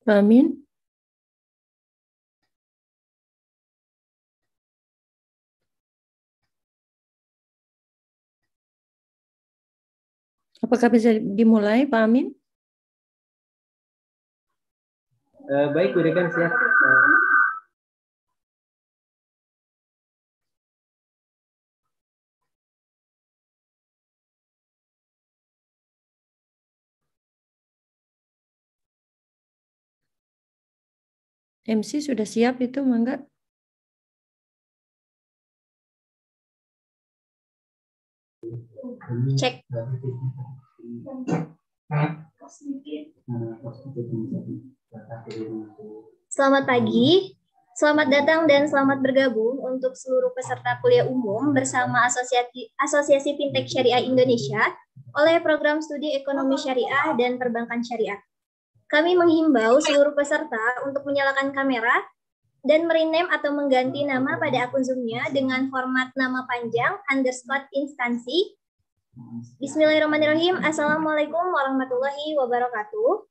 Pak Amin? Apakah bisa dimulai, Pak Amin? Baik, Bu Dekan, siap. MC sudah siap itu, Mangga? Cek. Selamat pagi, selamat datang dan selamat bergabung untuk seluruh peserta kuliah umum bersama Asosiasi Fintech Syariah Indonesia oleh Program Studi Ekonomi Syariah dan Perbankan Syariah. Kami menghimbau seluruh peserta untuk menyalakan kamera dan merename atau mengganti nama pada akun Zoom-nya dengan format nama panjang _instansi. Bismillahirrahmanirrahim. Assalamualaikum warahmatullahi wabarakatuh.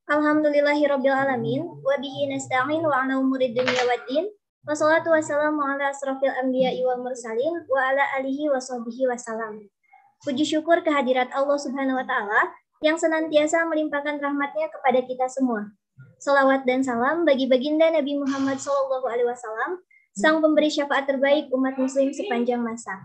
Alhamdulillahirrabbilalamin. Wa bihi nasta'in wa ala umuri dunya waddin. Wassalatu wassalamu ala asrofil anbiya'i wal mursalin wa ala alihi wa sahbihi wassalam. Puji syukur kehadirat Allah Subhanahu wa Ta'ala yang senantiasa melimpahkan rahmatnya kepada kita semua. Salawat dan salam bagi baginda Nabi Muhammad SAW, sang pemberi syafaat terbaik umat muslim sepanjang masa.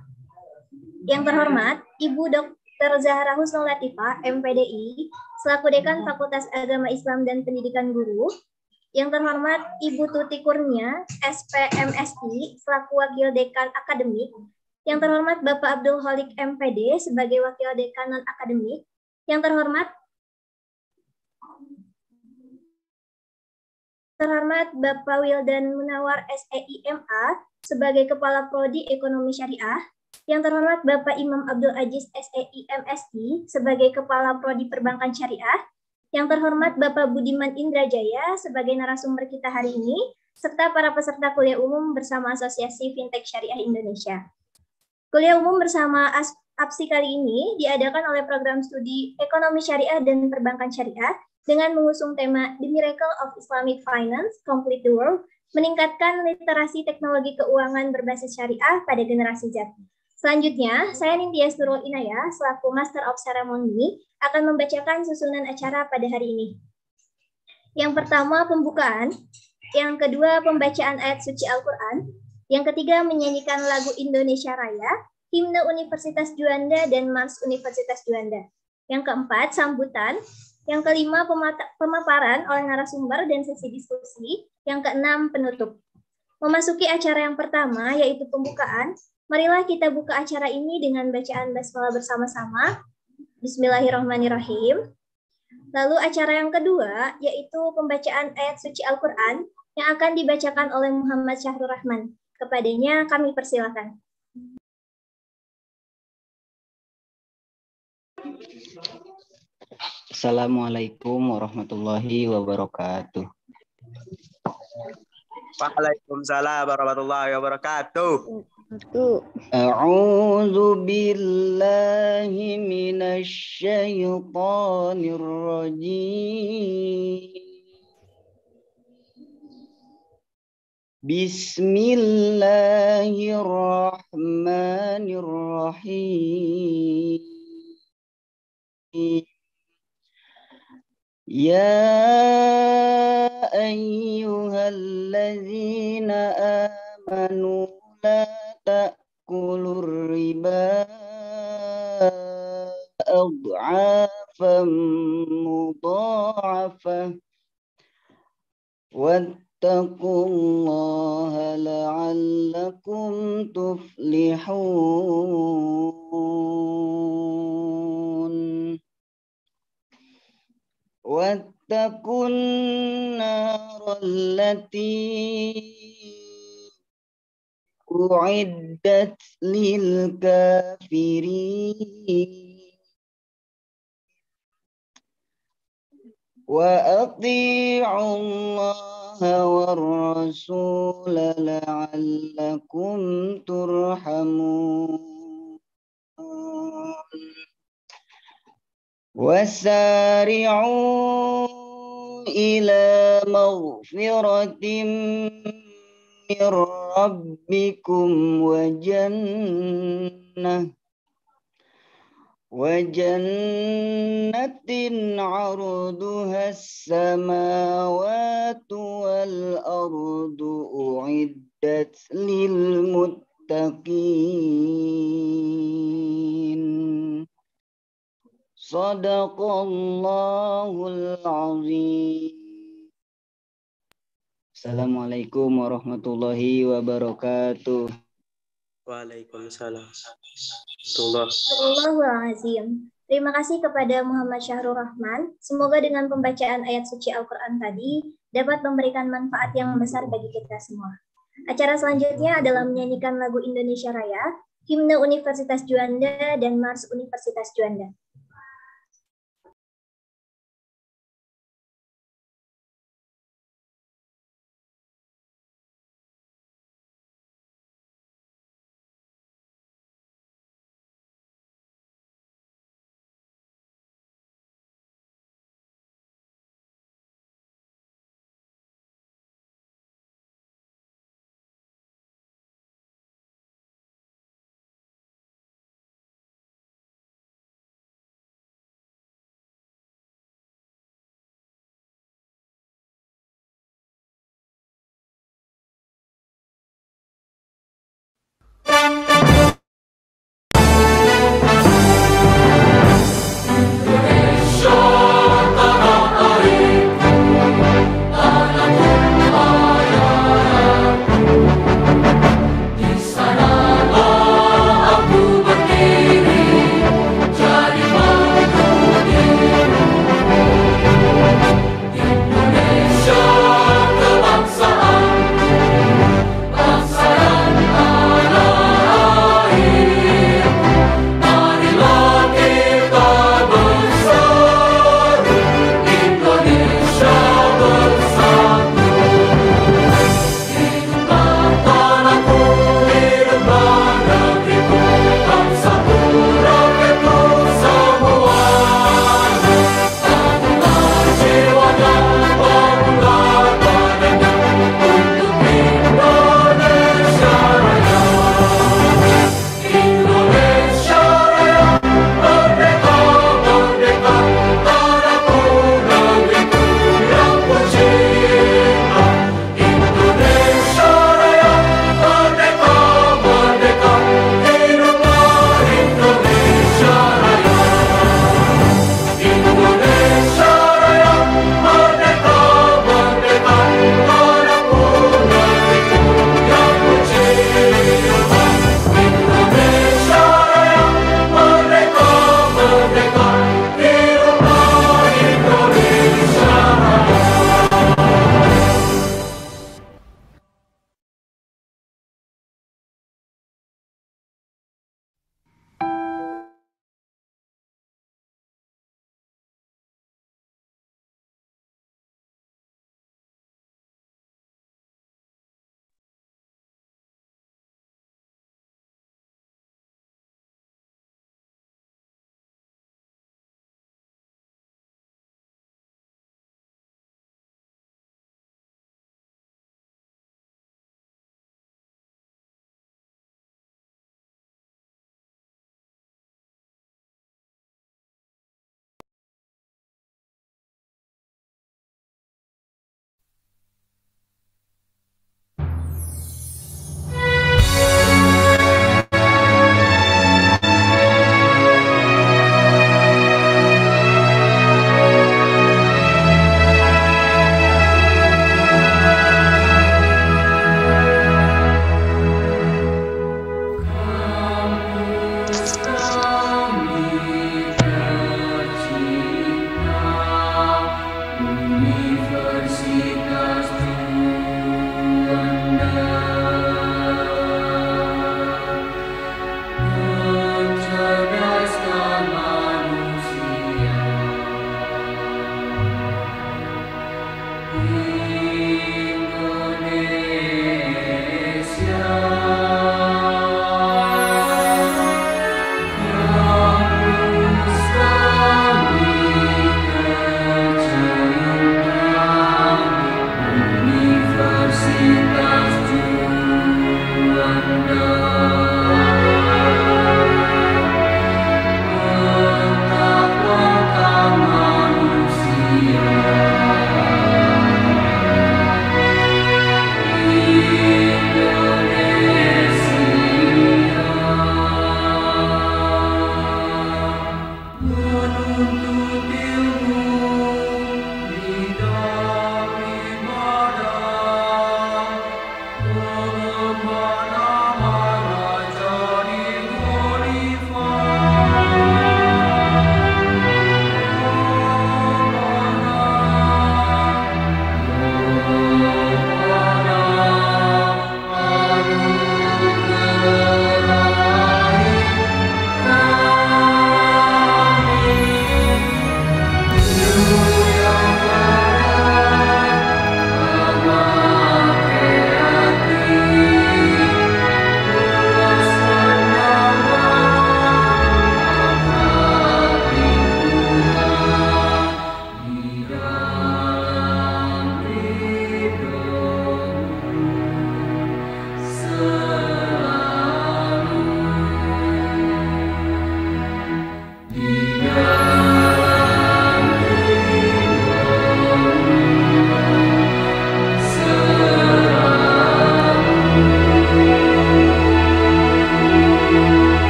Yang terhormat, Ibu Dr. Zahra Husnul Latifah, MPDI, selaku Dekan Fakultas Agama Islam dan Pendidikan Guru. Yang terhormat, Ibu Tuti Kurnia, SPMSI, selaku Wakil Dekan Akademik. Yang terhormat, Bapak Abdul Holik, MPD, sebagai Wakil Dekan Non-Akademik. Yang terhormat, Bapak Wildan Munawar, SEIMA, sebagai Kepala Prodi Ekonomi Syariah. Yang terhormat Bapak Imam Abdul Aziz SEIMSI sebagai Kepala Prodi Perbankan Syariah. Yang terhormat Bapak Budiman Indrajaya sebagai narasumber kita hari ini, serta para peserta kuliah umum bersama Asosiasi Fintech Syariah Indonesia. Kuliah umum bersama APSI kali ini diadakan oleh Program Studi Ekonomi Syariah dan Perbankan Syariah dengan mengusung tema The Miracle of Islamic Finance, Complete the World, meningkatkan literasi teknologi keuangan berbasis syariah pada generasi Z. Selanjutnya, saya Nindya Nurul Inayah, selaku Master of Ceremony, akan membacakan susunan acara pada hari ini. Yang pertama, pembukaan. Yang kedua, pembacaan ayat suci Al-Quran. Yang ketiga, menyanyikan lagu Indonesia Raya, himne Universitas Juanda, dan Mars Universitas Juanda. Yang keempat, sambutan. Yang kelima, pemaparan oleh narasumber dan sesi diskusi. Yang keenam, penutup. Memasuki acara yang pertama, yaitu pembukaan. Marilah kita buka acara ini dengan bacaan basmalah bersama-sama. Bismillahirrahmanirrahim. Lalu acara yang kedua, yaitu pembacaan ayat suci Al-Quran yang akan dibacakan oleh Muhammad Syahrul Rahman. Kepadanya kami persilakan. Assalamualaikum warahmatullahi wabarakatuh. Waalaikumsalam warahmatullahi wabarakatuh. A'udzu billahi minasy syaithanir rajim. Bismillahirrahmanirrahim. Ya ayyuhalladzina amanu la ta'kulur riba ad'afan mudha'afah wattaqullaha la'allakum tuflihun. Wattaqun narallati u'iddat lil kafirin wa athi'ullaha war rasul la'allakum turhamun. Wasari'u إلى مغفرة من ربكم وجنة عرضها السماوات والأرض أعدت للمتقين صدق الله العظيم. Assalamualaikum warahmatullahi wabarakatuh. Waalaikumsalam. Warahmatullahi. Astagfirullahaladzim. Terima kasih kepada Muhammad Syahrul Rahman. Semoga dengan pembacaan ayat suci Al-Quran tadi dapat memberikan manfaat yang besar bagi kita semua. Acara selanjutnya adalah menyanyikan lagu Indonesia Raya, Himne Universitas Juanda, dan Mars Universitas Juanda.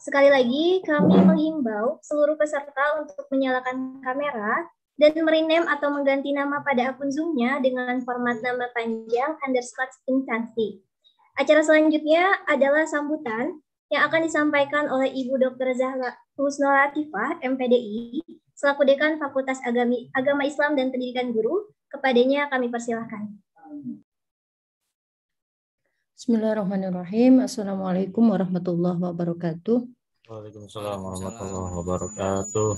Sekali lagi, kami menghimbau seluruh peserta untuk menyalakan kamera dan merename atau mengganti nama pada akun Zoom-nya dengan format nama panjang underscore instansi. Acara selanjutnya adalah sambutan yang akan disampaikan oleh Ibu Dr. Zahra Husnul Latifah, MPDI, selaku Dekan Fakultas Agama Islam dan Pendidikan Guru. Kepadanya kami persilahkan. Bismillahirrahmanirrahim. Assalamualaikum warahmatullahi wabarakatuh. Waalaikumsalam warahmatullahi wabarakatuh.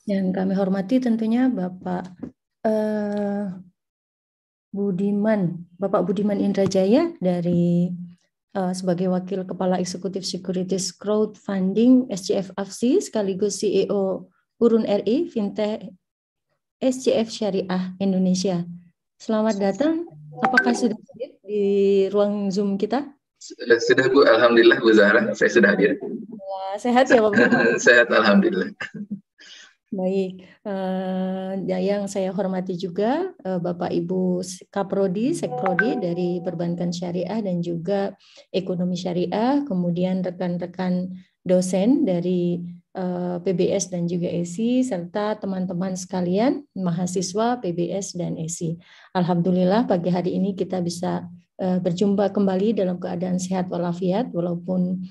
Yang kami hormati tentunya Bapak Budiman Indrajaya dari sebagai Wakil Kepala Eksekutif Securities Crowdfunding SCF AFSI sekaligus CEO Urun RI Fintech SCF Syariah Indonesia. Selamat datang. Apakah sudah hadir di ruang Zoom kita? Sudah Bu, alhamdulillah Bu Zahra, saya sudah hadir. Wah, sehat ya Pak? Sehat alhamdulillah. Baik, yang saya hormati juga Bapak Ibu Kaprodi, Sekprodi dari Perbankan Syariah dan juga Ekonomi Syariah, kemudian rekan-rekan dosen dari PBS dan juga ESI, serta teman-teman sekalian, mahasiswa PBS dan ESI. Alhamdulillah pagi hari ini kita bisa berjumpa kembali dalam keadaan sehat walafiat, walaupun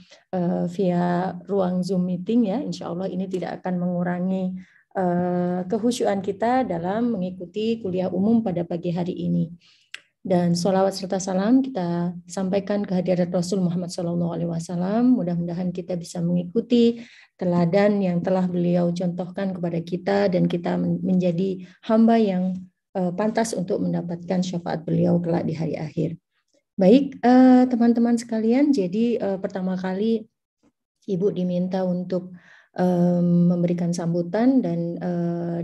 via ruang Zoom meeting ya. Insya Allah ini tidak akan mengurangi kehusyuan kita dalam mengikuti kuliah umum pada pagi hari ini. Dan sholawat serta salam kita sampaikan kehadirat Rasul Muhammad SAW. Mudah-mudahan kita bisa mengikuti teladan yang telah beliau contohkan kepada kita dan kita menjadi hamba yang pantas untuk mendapatkan syafaat beliau kelak di hari akhir. Baik, teman-teman sekalian, jadi pertama kali Ibu diminta untuk memberikan sambutan dan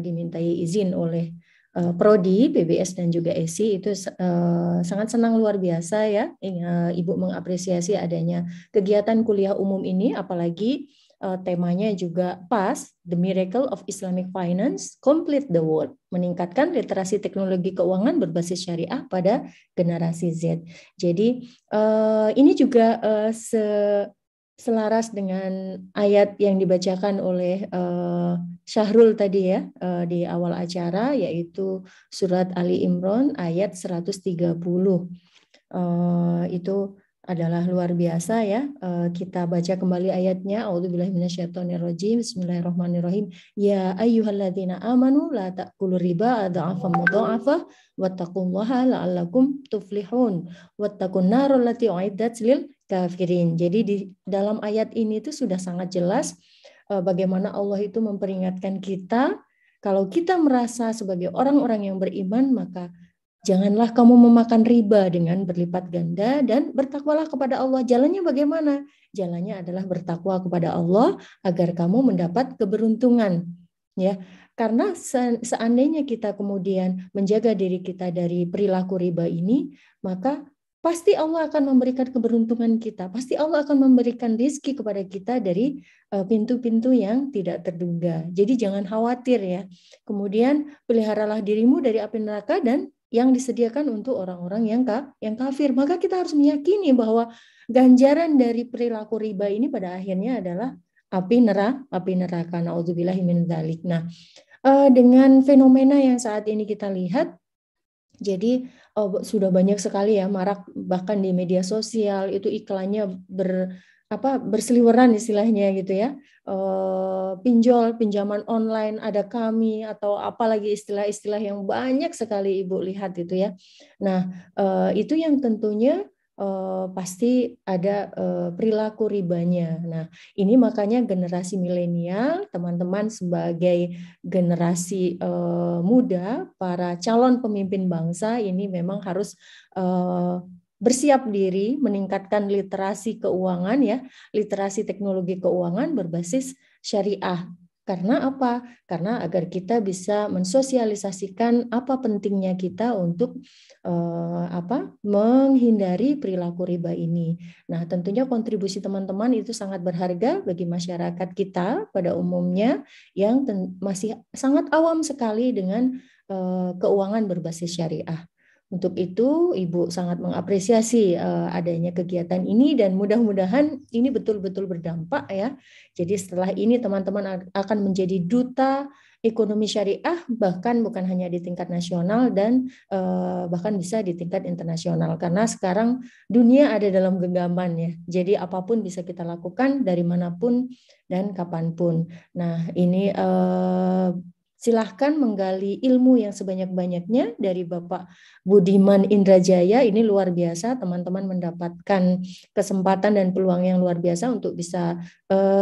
dimintai izin oleh Prodi, PBS dan juga ESI itu sangat senang luar biasa ya. Ibu mengapresiasi adanya kegiatan kuliah umum ini, apalagi temanya juga pas, The Miracle of Islamic Finance, Complete the World, meningkatkan literasi teknologi keuangan berbasis syariah pada generasi Z. Jadi ini juga selaras dengan ayat yang dibacakan oleh Syahrul tadi ya di awal acara, yaitu surat Ali Imran ayat 130. Itu adalah luar biasa ya. Kita baca kembali ayatnya. A'udzubillahi minasyaitonirrajim. Bismillahirrahmanirrahim. Ya ayyuhalladzina amanu la ta'kulur riba adha'afan mudha'afah wattaqullaha la'allakum tuflihun. Wattaqun narul lati u'iddat lil kafirin. Jadi di dalam ayat ini itu sudah sangat jelas bagaimana Allah itu memperingatkan kita, kalau kita merasa sebagai orang-orang yang beriman, maka janganlah kamu memakan riba dengan berlipat ganda dan bertakwalah kepada Allah. Jalannya bagaimana? Jalannya adalah bertakwa kepada Allah agar kamu mendapat keberuntungan. Ya, karena seandainya kita kemudian menjaga diri kita dari perilaku riba ini, maka pasti Allah akan memberikan keberuntungan kita. Pasti Allah akan memberikan rezeki kepada kita dari pintu-pintu yang tidak terduga. Jadi jangan khawatir ya. Kemudian peliharalah dirimu dari api neraka dan yang disediakan untuk orang-orang yang kafir. Maka kita harus meyakini bahwa ganjaran dari perilaku riba ini pada akhirnya adalah api neraka. Nauzubillahi min dzalik. Nah, dengan fenomena yang saat ini kita lihat, jadi sudah banyak sekali ya marak, bahkan di media sosial itu iklannya berseliweran istilahnya gitu ya. Pinjaman online ada kami atau apalagi istilah-istilah yang banyak sekali Ibu lihat itu ya. Nah, itu yang tentunya pasti ada perilaku ribanya. Nah, ini makanya generasi milenial, teman-teman sebagai generasi muda, para calon pemimpin bangsa ini memang harus bersiap diri meningkatkan literasi keuangan ya, literasi teknologi keuangan berbasis syariah. Karena apa? Karena agar kita bisa mensosialisasikan apa pentingnya kita untuk menghindari perilaku riba ini. Nah, tentunya kontribusi teman-teman itu sangat berharga bagi masyarakat kita pada umumnya yang masih sangat awam sekali dengan keuangan berbasis syariah. Untuk itu, Ibu sangat mengapresiasi adanya kegiatan ini dan mudah-mudahan ini betul-betul berdampak ya. Jadi setelah ini teman-teman akan menjadi duta ekonomi syariah, bahkan bukan hanya di tingkat nasional dan bahkan bisa di tingkat internasional. Karena sekarang dunia ada dalam genggaman ya. Jadi apapun bisa kita lakukan dari manapun dan kapanpun. Nah ini silahkan menggali ilmu yang sebanyak-banyaknya dari Bapak Budiman Indrajaya. Ini luar biasa, teman-teman mendapatkan kesempatan dan peluang yang luar biasa untuk bisa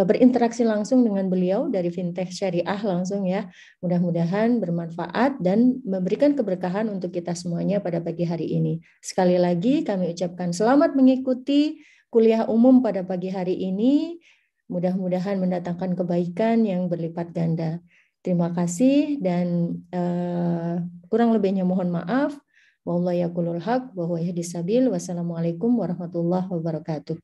berinteraksi langsung dengan beliau dari Fintech Syariah langsung ya. Mudah-mudahan bermanfaat dan memberikan keberkahan untuk kita semuanya pada pagi hari ini. Sekali lagi kami ucapkan selamat mengikuti kuliah umum pada pagi hari ini. Mudah-mudahan mendatangkan kebaikan yang berlipat ganda. Terima kasih dan kurang lebihnya mohon maaf. Wallahu yaqulul haq wa huwa yahdis sabil. Wassalamualaikum warahmatullahi wabarakatuh.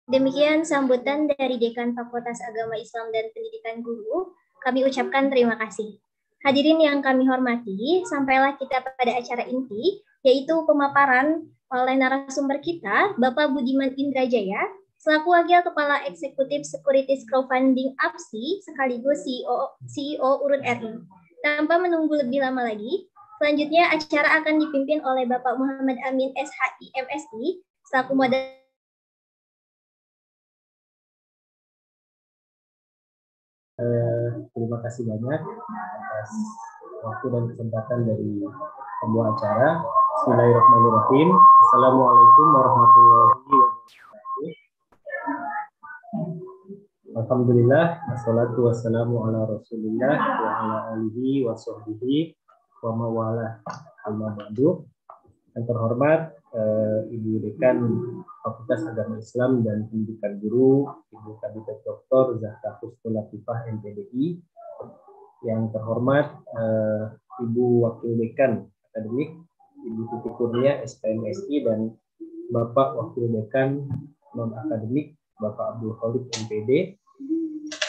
Demikian sambutan dari Dekan Fakultas Agama Islam dan Pendidikan Guru. Kami ucapkan terima kasih. Hadirin yang kami hormati, sampailah kita pada acara inti, yaitu pemaparan oleh narasumber kita, Bapak Budiman Indrajaya, selaku Wakil Kepala Eksekutif Securities Crowdfunding APSI, sekaligus CEO Urun RI. Tanpa menunggu lebih lama lagi, selanjutnya acara akan dipimpin oleh Bapak Muhammad Amin SHI MSI, selaku moderator. Terima kasih banyak atas waktu dan kesempatan dari pembawa acara. Bismillahirrahmanirrahim. Assalamualaikum warahmatullahi wabarakatuh. Alhamdulillah, wassalatu wassalamu ala rasulillah wa ala alihi wa sahbihi wa mawala amma ba'du. Yang terhormat Ibu Dekan Fakultas Agama Islam dan Pendidikan Guru, Ibu Kadipet Dr. Zahra Husnul Latifah MPDI. Yang terhormat Ibu Wakil Dekan Akademik, Ibu Tuti Kurnia SPMSI, dan Bapak Wakil Dekan Non-Akademik, Bapak Abdul Khalid MPD.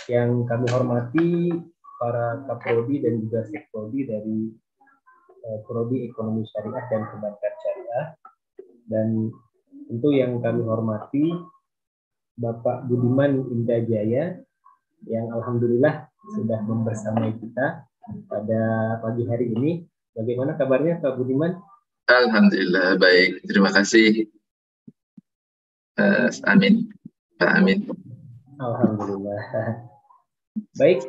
Yang kami hormati para Kaprodi dan juga Sekprodi dari Prodi Ekonomi Syariah dan Perbankan Syariah. Dan tentu yang kami hormati Bapak Budiman Indrajaya yang alhamdulillah sudah membersamai kita pada pagi hari ini. Bagaimana kabarnya Pak Budiman? Alhamdulillah baik, terima kasih. Amin, Pak Amin. Alhamdulillah. Baik,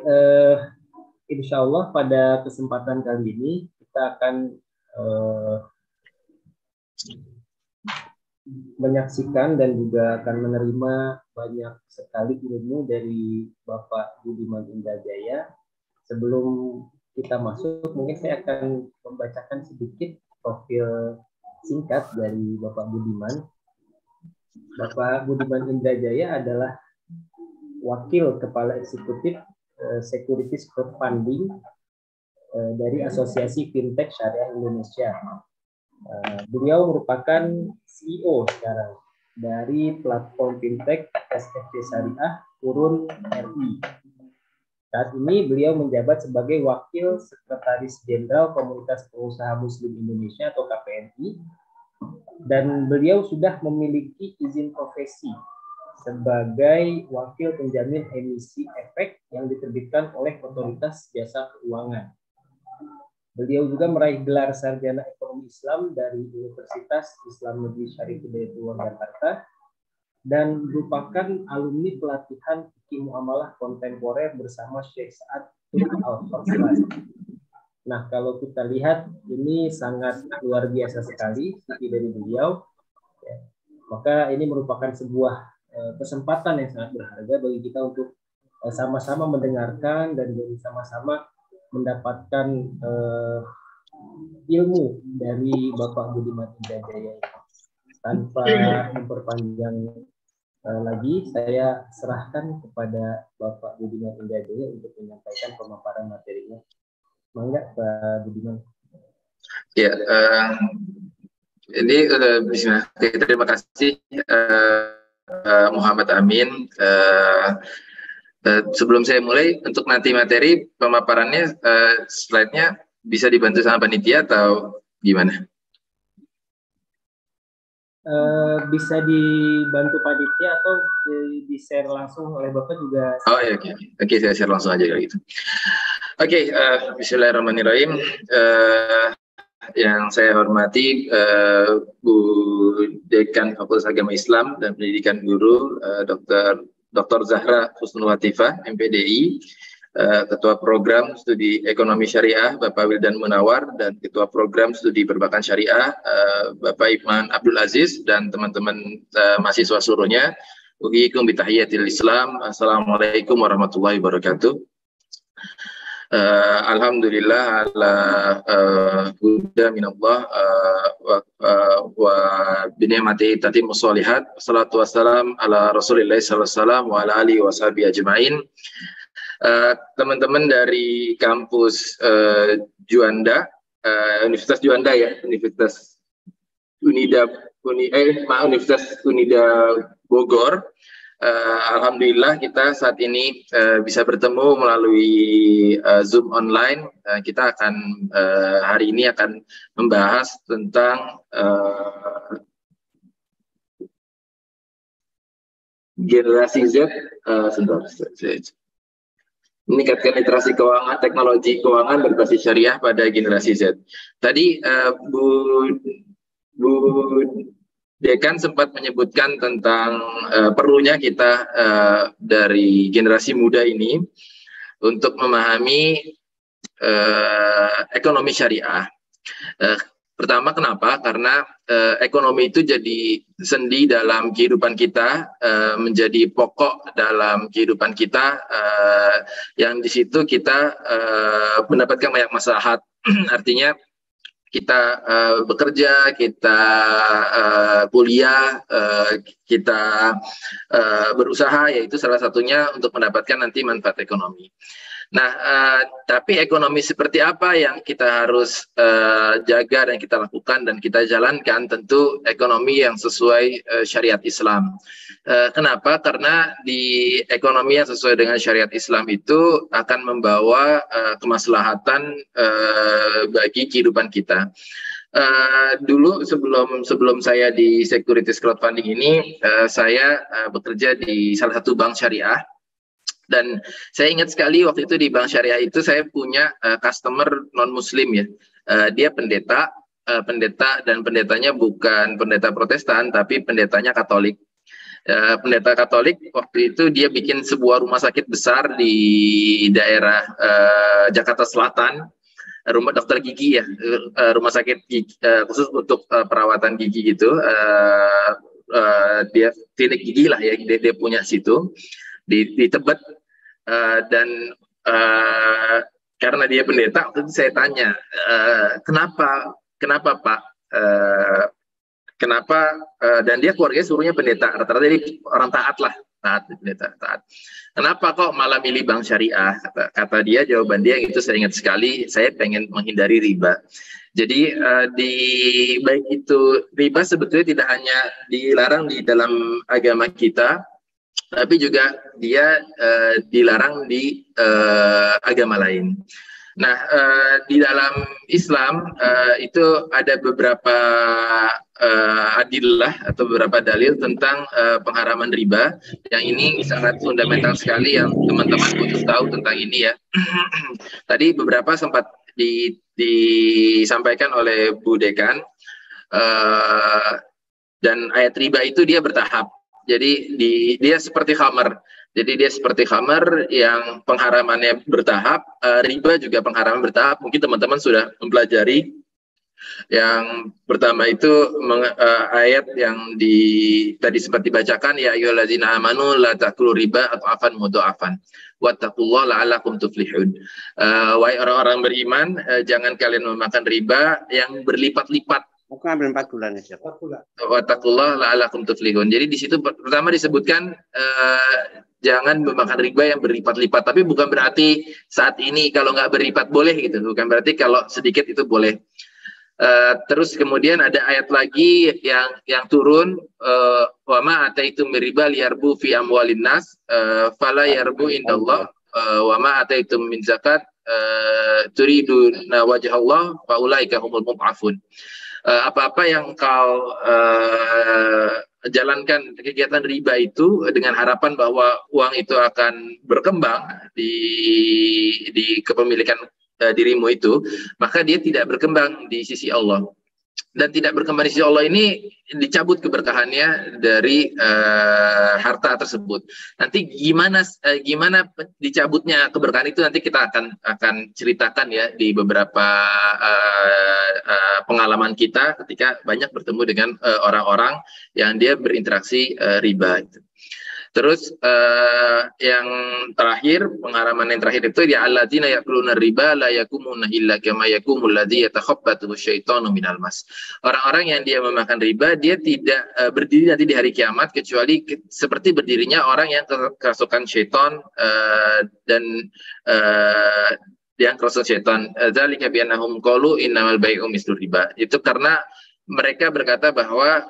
insya Allah pada kesempatan kali ini kita akan menyaksikan dan juga akan menerima banyak sekali ilmu dari Bapak Budiman Indrajaya. Sebelum kita masuk, mungkin saya akan membacakan sedikit profil singkat dari Bapak Budiman. Bapak Budiman Indrajaya adalah Wakil Kepala Eksekutif Securities Crowdfunding dari Asosiasi Fintech Syariah Indonesia. Beliau merupakan CEO sekarang dari platform Fintech SFC Syariah Urun RI. Saat ini beliau menjabat sebagai Wakil Sekretaris Jenderal Komunitas Pengusaha Muslim Indonesia atau KPMI, dan beliau sudah memiliki izin profesi sebagai Wakil Penjamin Emisi Efek yang diterbitkan oleh Otoritas Jasa Keuangan. Beliau juga meraih gelar Sarjana Ekonomi Islam dari Universitas Islam Negeri Syarif Hidayatullah Jakarta dan merupakan alumni pelatihan fikih muamalah kontemporer bersama Syekh Sa'ad Al-Farsad. Nah, kalau kita lihat ini sangat luar biasa sekali fikih dari beliau. Ya. Maka ini merupakan sebuah kesempatan yang sangat berharga bagi kita untuk sama-sama mendengarkan dan sama-sama mendapatkan ilmu dari Bapak Budiman Indrajaya. Tanpa memperpanjang lagi, saya serahkan kepada Bapak Budiman Indrajaya untuk menyampaikan pemaparan materinya. Mangga Pak Budiman. Ya, ini bismillah. Terima kasih Muhammad Amin Sebelum saya mulai, untuk nanti materi pemaparannya, slide-nya bisa dibantu sama panitia atau gimana? Bisa dibantu panitia atau di-share langsung oleh Bapak juga. Oh ya, oke, saya share langsung aja kalau gitu. Oke, bismillahirrahmanirrahim. Yang saya hormati Bu Dekan Fakultas Agama Islam dan Pendidikan Guru, Dr. Zahra Husnul Latifah, MPDI, Ketua Program Studi Ekonomi Syariah, Bapak Wildan Munawar, dan Ketua Program Studi Perbankan Syariah, Bapak Iman Abdul Aziz, dan teman-teman mahasiswa seluruhnya. Uhiikum bitahiyatil Islam. Assalamualaikum warahmatullahi wabarakatuh. Alhamdulillah ala huda minallah wa binicmati tatimmu sholihat. Wassalatu wassalam ala Rasulillah sallallahu alaihi wasallam wa ala alihi wa sahbihi ajmain. Teman-teman dari kampus Juanda, Universitas Juanda ya, Universitas Unida Bogor. Alhamdulillah kita saat ini bisa bertemu melalui Zoom online. Kita akan hari ini akan membahas tentang generasi Z. Meningkatkan literasi keuangan, teknologi keuangan berbasis syariah pada generasi Z. Tadi Bu Dekan sempat menyebutkan tentang perlunya kita dari generasi muda ini untuk memahami ekonomi syariah. Pertama, kenapa? Karena ekonomi itu jadi sendi dalam kehidupan kita, menjadi pokok dalam kehidupan kita, yang di situ kita mendapatkan banyak maslahat. Artinya kita bekerja, kita kuliah, kita berusaha, yaitu salah satunya untuk mendapatkan nanti manfaat ekonomi. Nah, tapi ekonomi seperti apa yang kita harus jaga dan kita lakukan dan kita jalankan? Tentu ekonomi yang sesuai syariat Islam. Kenapa? Karena di ekonomi yang sesuai dengan syariat Islam itu akan membawa kemaslahatan bagi kehidupan kita. Dulu sebelum saya di Securities Crowdfunding ini, saya bekerja di salah satu bank syariah. Dan saya ingat sekali waktu itu di bank syariah itu saya punya customer non muslim ya. Dia pendeta dan pendetanya bukan pendeta Protestan tapi pendetanya Katolik. Pendeta Katolik waktu itu dia bikin sebuah rumah sakit besar di daerah Jakarta Selatan, rumah dokter gigi ya, rumah sakit gigi, khusus untuk perawatan gigi gitu. Dia klinik gigi lah ya, dia punya situ di Tebet, dan karena dia pendeta, waktu itu saya tanya, kenapa Pak, kenapa, dan dia keluarganya seluruhnya pendeta, rata-rata jadi orang taat lah, pendeta taat. Kenapa kok malah milih bank syariah? Kata dia, jawaban dia yang itu saya ingat sekali, saya pengen menghindari riba. Jadi baik itu riba sebetulnya tidak hanya dilarang di dalam agama kita, tapi juga dia dilarang di agama lain. Nah, di dalam Islam itu ada beberapa adillah atau beberapa dalil tentang pengharaman riba. Yang ini sangat fundamental sekali yang teman-teman butuh tahu tentang ini ya. Tadi beberapa sempat disampaikan oleh Bu Dekan, dan ayat riba itu dia bertahap. Jadi dia seperti khamar. Jadi dia seperti khamar yang pengharamannya bertahap, riba juga pengharaman bertahap. Mungkin teman-teman sudah mempelajari. Yang pertama itu ayat yang tadi sempat dibacakan, ya ayyuhallazina amanu la ta'kulu riba atau afan mudha'afan wattaqullaha la'allakum tuflihun. Wahai orang-orang beriman, jangan kalian memakan riba yang berlipat-lipat. Bukan 4 bulan aja. 4 bulan. Wattaqullaha la'allakum tuflihun. Jadi di situ pertama disebutkan jangan memakan riba yang berlipat-lipat, tapi bukan berarti saat ini kalau nggak berlipat boleh gitu. Bukan berarti kalau sedikit itu boleh. Terus kemudian ada ayat lagi yang turun, wa ma ataitum min riba liyarbu fi amwalin nas fala yarbu indallah wa ma ataitum min zakat turiduna wajhallah fa ulaika humul mud'afun. Apa-apa yang kau jalankan kegiatan riba itu dengan harapan bahwa uang itu akan berkembang di kepemilikan dirimu itu, maka dia tidak berkembang di sisi Allah. Dan tidak berkembang di sisi Allah ini dicabut keberkahannya dari harta tersebut. Nanti gimana dicabutnya keberkahan itu nanti kita akan ceritakan ya di beberapa pengalaman kita ketika banyak bertemu dengan orang-orang yang dia berinteraksi riba. Terus yang terakhir, pengalaman yang terakhir itu ya alladzina ya'kuluna riba la yakumuna illa kama yakumul ladzi yatakhabbathu syaitanu minal mas. Orang-orang yang dia memakan riba, dia tidak berdiri nanti di hari kiamat kecuali seperti berdirinya orang yang kerasukan syaitan dan yang kerasukan syaitan. Dzalika bi annahum qalu innamal bai'u mislur riba. Itu karena mereka berkata bahwa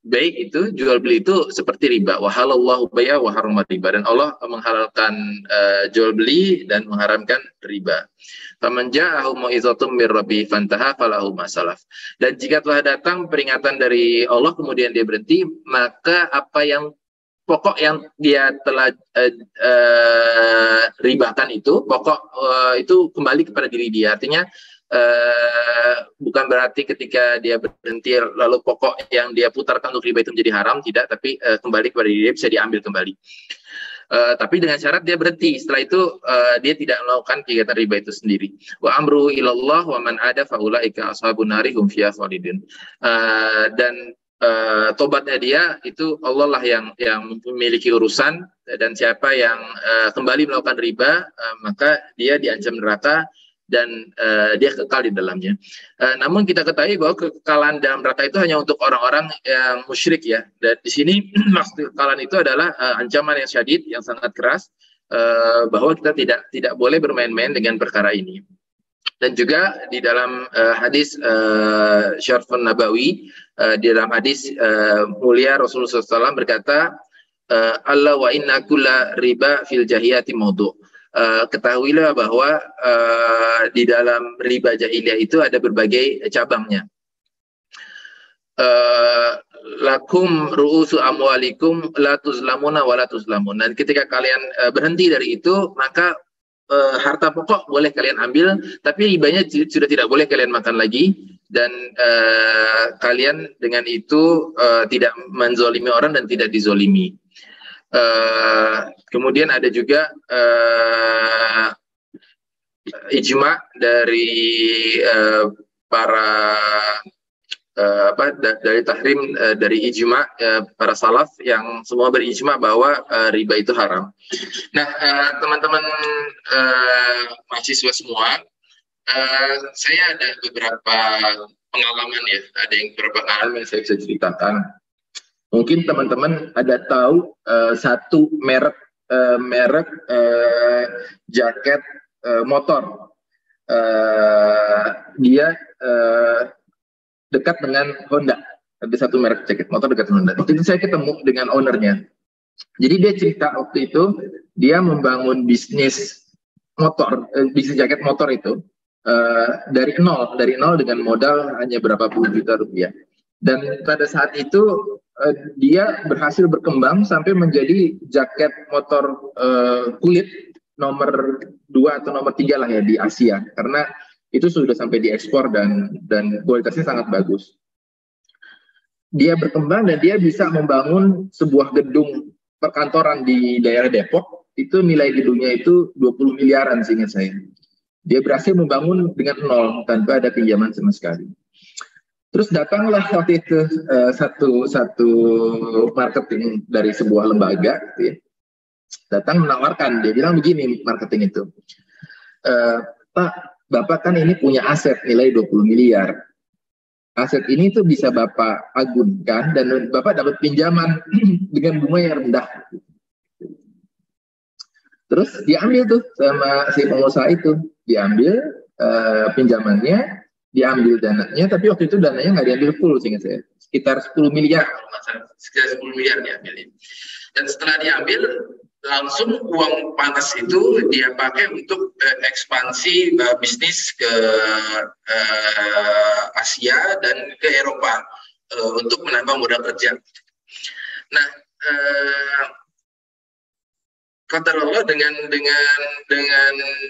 baik itu jual beli itu seperti riba. Wa halallahu bai'a wa harrama riba, dan Allah menghalalkan jual beli dan mengharamkan riba. Faman ja'ahu mau'izatum mir rabbih fantaha falahu ma salaf. Dan jika telah datang peringatan dari Allah kemudian dia berhenti, maka apa yang pokok yang dia telah ribakan itu itu kembali kepada diri dia. Artinya bukan berarti ketika dia berhenti lalu pokok yang dia putarkan untuk riba itu menjadi haram, tidak, tapi kembali kepada diri dia, bisa diambil kembali. Tapi dengan syarat dia berhenti. Setelah itu dia tidak melakukan kegiatan riba itu sendiri. Wa amru ilallah wa man ada faulaika ashabun nari hum fiha khalidun. Dan tobatnya dia itu Allah lah yang memiliki urusan, dan siapa yang kembali melakukan riba maka dia diancam neraka dan dia kekal di dalamnya. Namun kita ketahui bahwa kekalahan dalam neraka itu hanya untuk orang-orang yang musyrik ya. Dan di sini maksud kekalahan itu adalah ancaman yang syadid, yang sangat keras, bahwa kita tidak boleh bermain-main dengan perkara ini. Dan juga di dalam hadis Syarfun Nabawi, di dalam hadis mulia Rasulullah SAW berkata, Allah wa inna kulla riba fil jahiyati maudu'. Ketahuilah bahwa di dalam riba jahiliyah itu ada berbagai cabangnya. Lakum ru'usu amwalikum la tuzlamuna wa la tuzlamun. Dan ketika kalian berhenti dari itu, maka harta pokok boleh kalian ambil, tapi ribanya sudah tidak boleh kalian makan lagi, dan kalian dengan itu tidak menzolimi orang dan tidak dizolimi. Kemudian ada juga ijma dari para dari tahrim, dari ijma para salaf yang semua berijma bahwa riba itu haram. Nah, teman-teman mahasiswa semua, saya ada beberapa pengalaman ya, ada yang beberapa pengalaman yang saya bisa ceritakan. Mungkin teman-teman ada tahu satu merek jaket motor. Dia dekat dengan Honda. Ada satu merek jaket motor dekat dengan Honda. Waktu itu saya ketemu dengan ownernya. Jadi dia cerita waktu itu dia membangun bisnis motor, bisnis jaket motor itu dari nol dengan modal hanya berapa puluh juta rupiah. Dan pada saat itu dia berhasil berkembang sampai menjadi jaket motor kulit nomor 2 atau nomor 3 lah ya di Asia, karena itu sudah sampai diekspor dan kualitasnya sangat bagus. Dia berkembang dan dia bisa membangun sebuah gedung perkantoran di daerah Depok. Itu nilai gedungnya itu 20 miliaran seingat saya. Dia berhasil membangun dengan nol tanpa ada pinjaman sama sekali. Terus datanglah waktu itu satu marketing dari sebuah lembaga, gitu ya. Datang menawarkan, dia bilang begini marketing itu, Pak, Bapak kan ini punya aset nilai 20 miliar. Aset ini tuh bisa Bapak agunkan dan Bapak dapat pinjaman dengan bunga yang rendah. Terus diambil tuh sama si pengusaha itu, diambil pinjamannya, diambil dananya, tapi waktu itu dananya nggak diambil full seingat saya, sekitar 10 miliar, sekitar 10 miliar diambil. Dan setelah diambil, langsung uang panas itu dia pakai untuk ekspansi bisnis ke Asia dan ke Eropa untuk menambah modal kerja. Nah, kata Allah dengan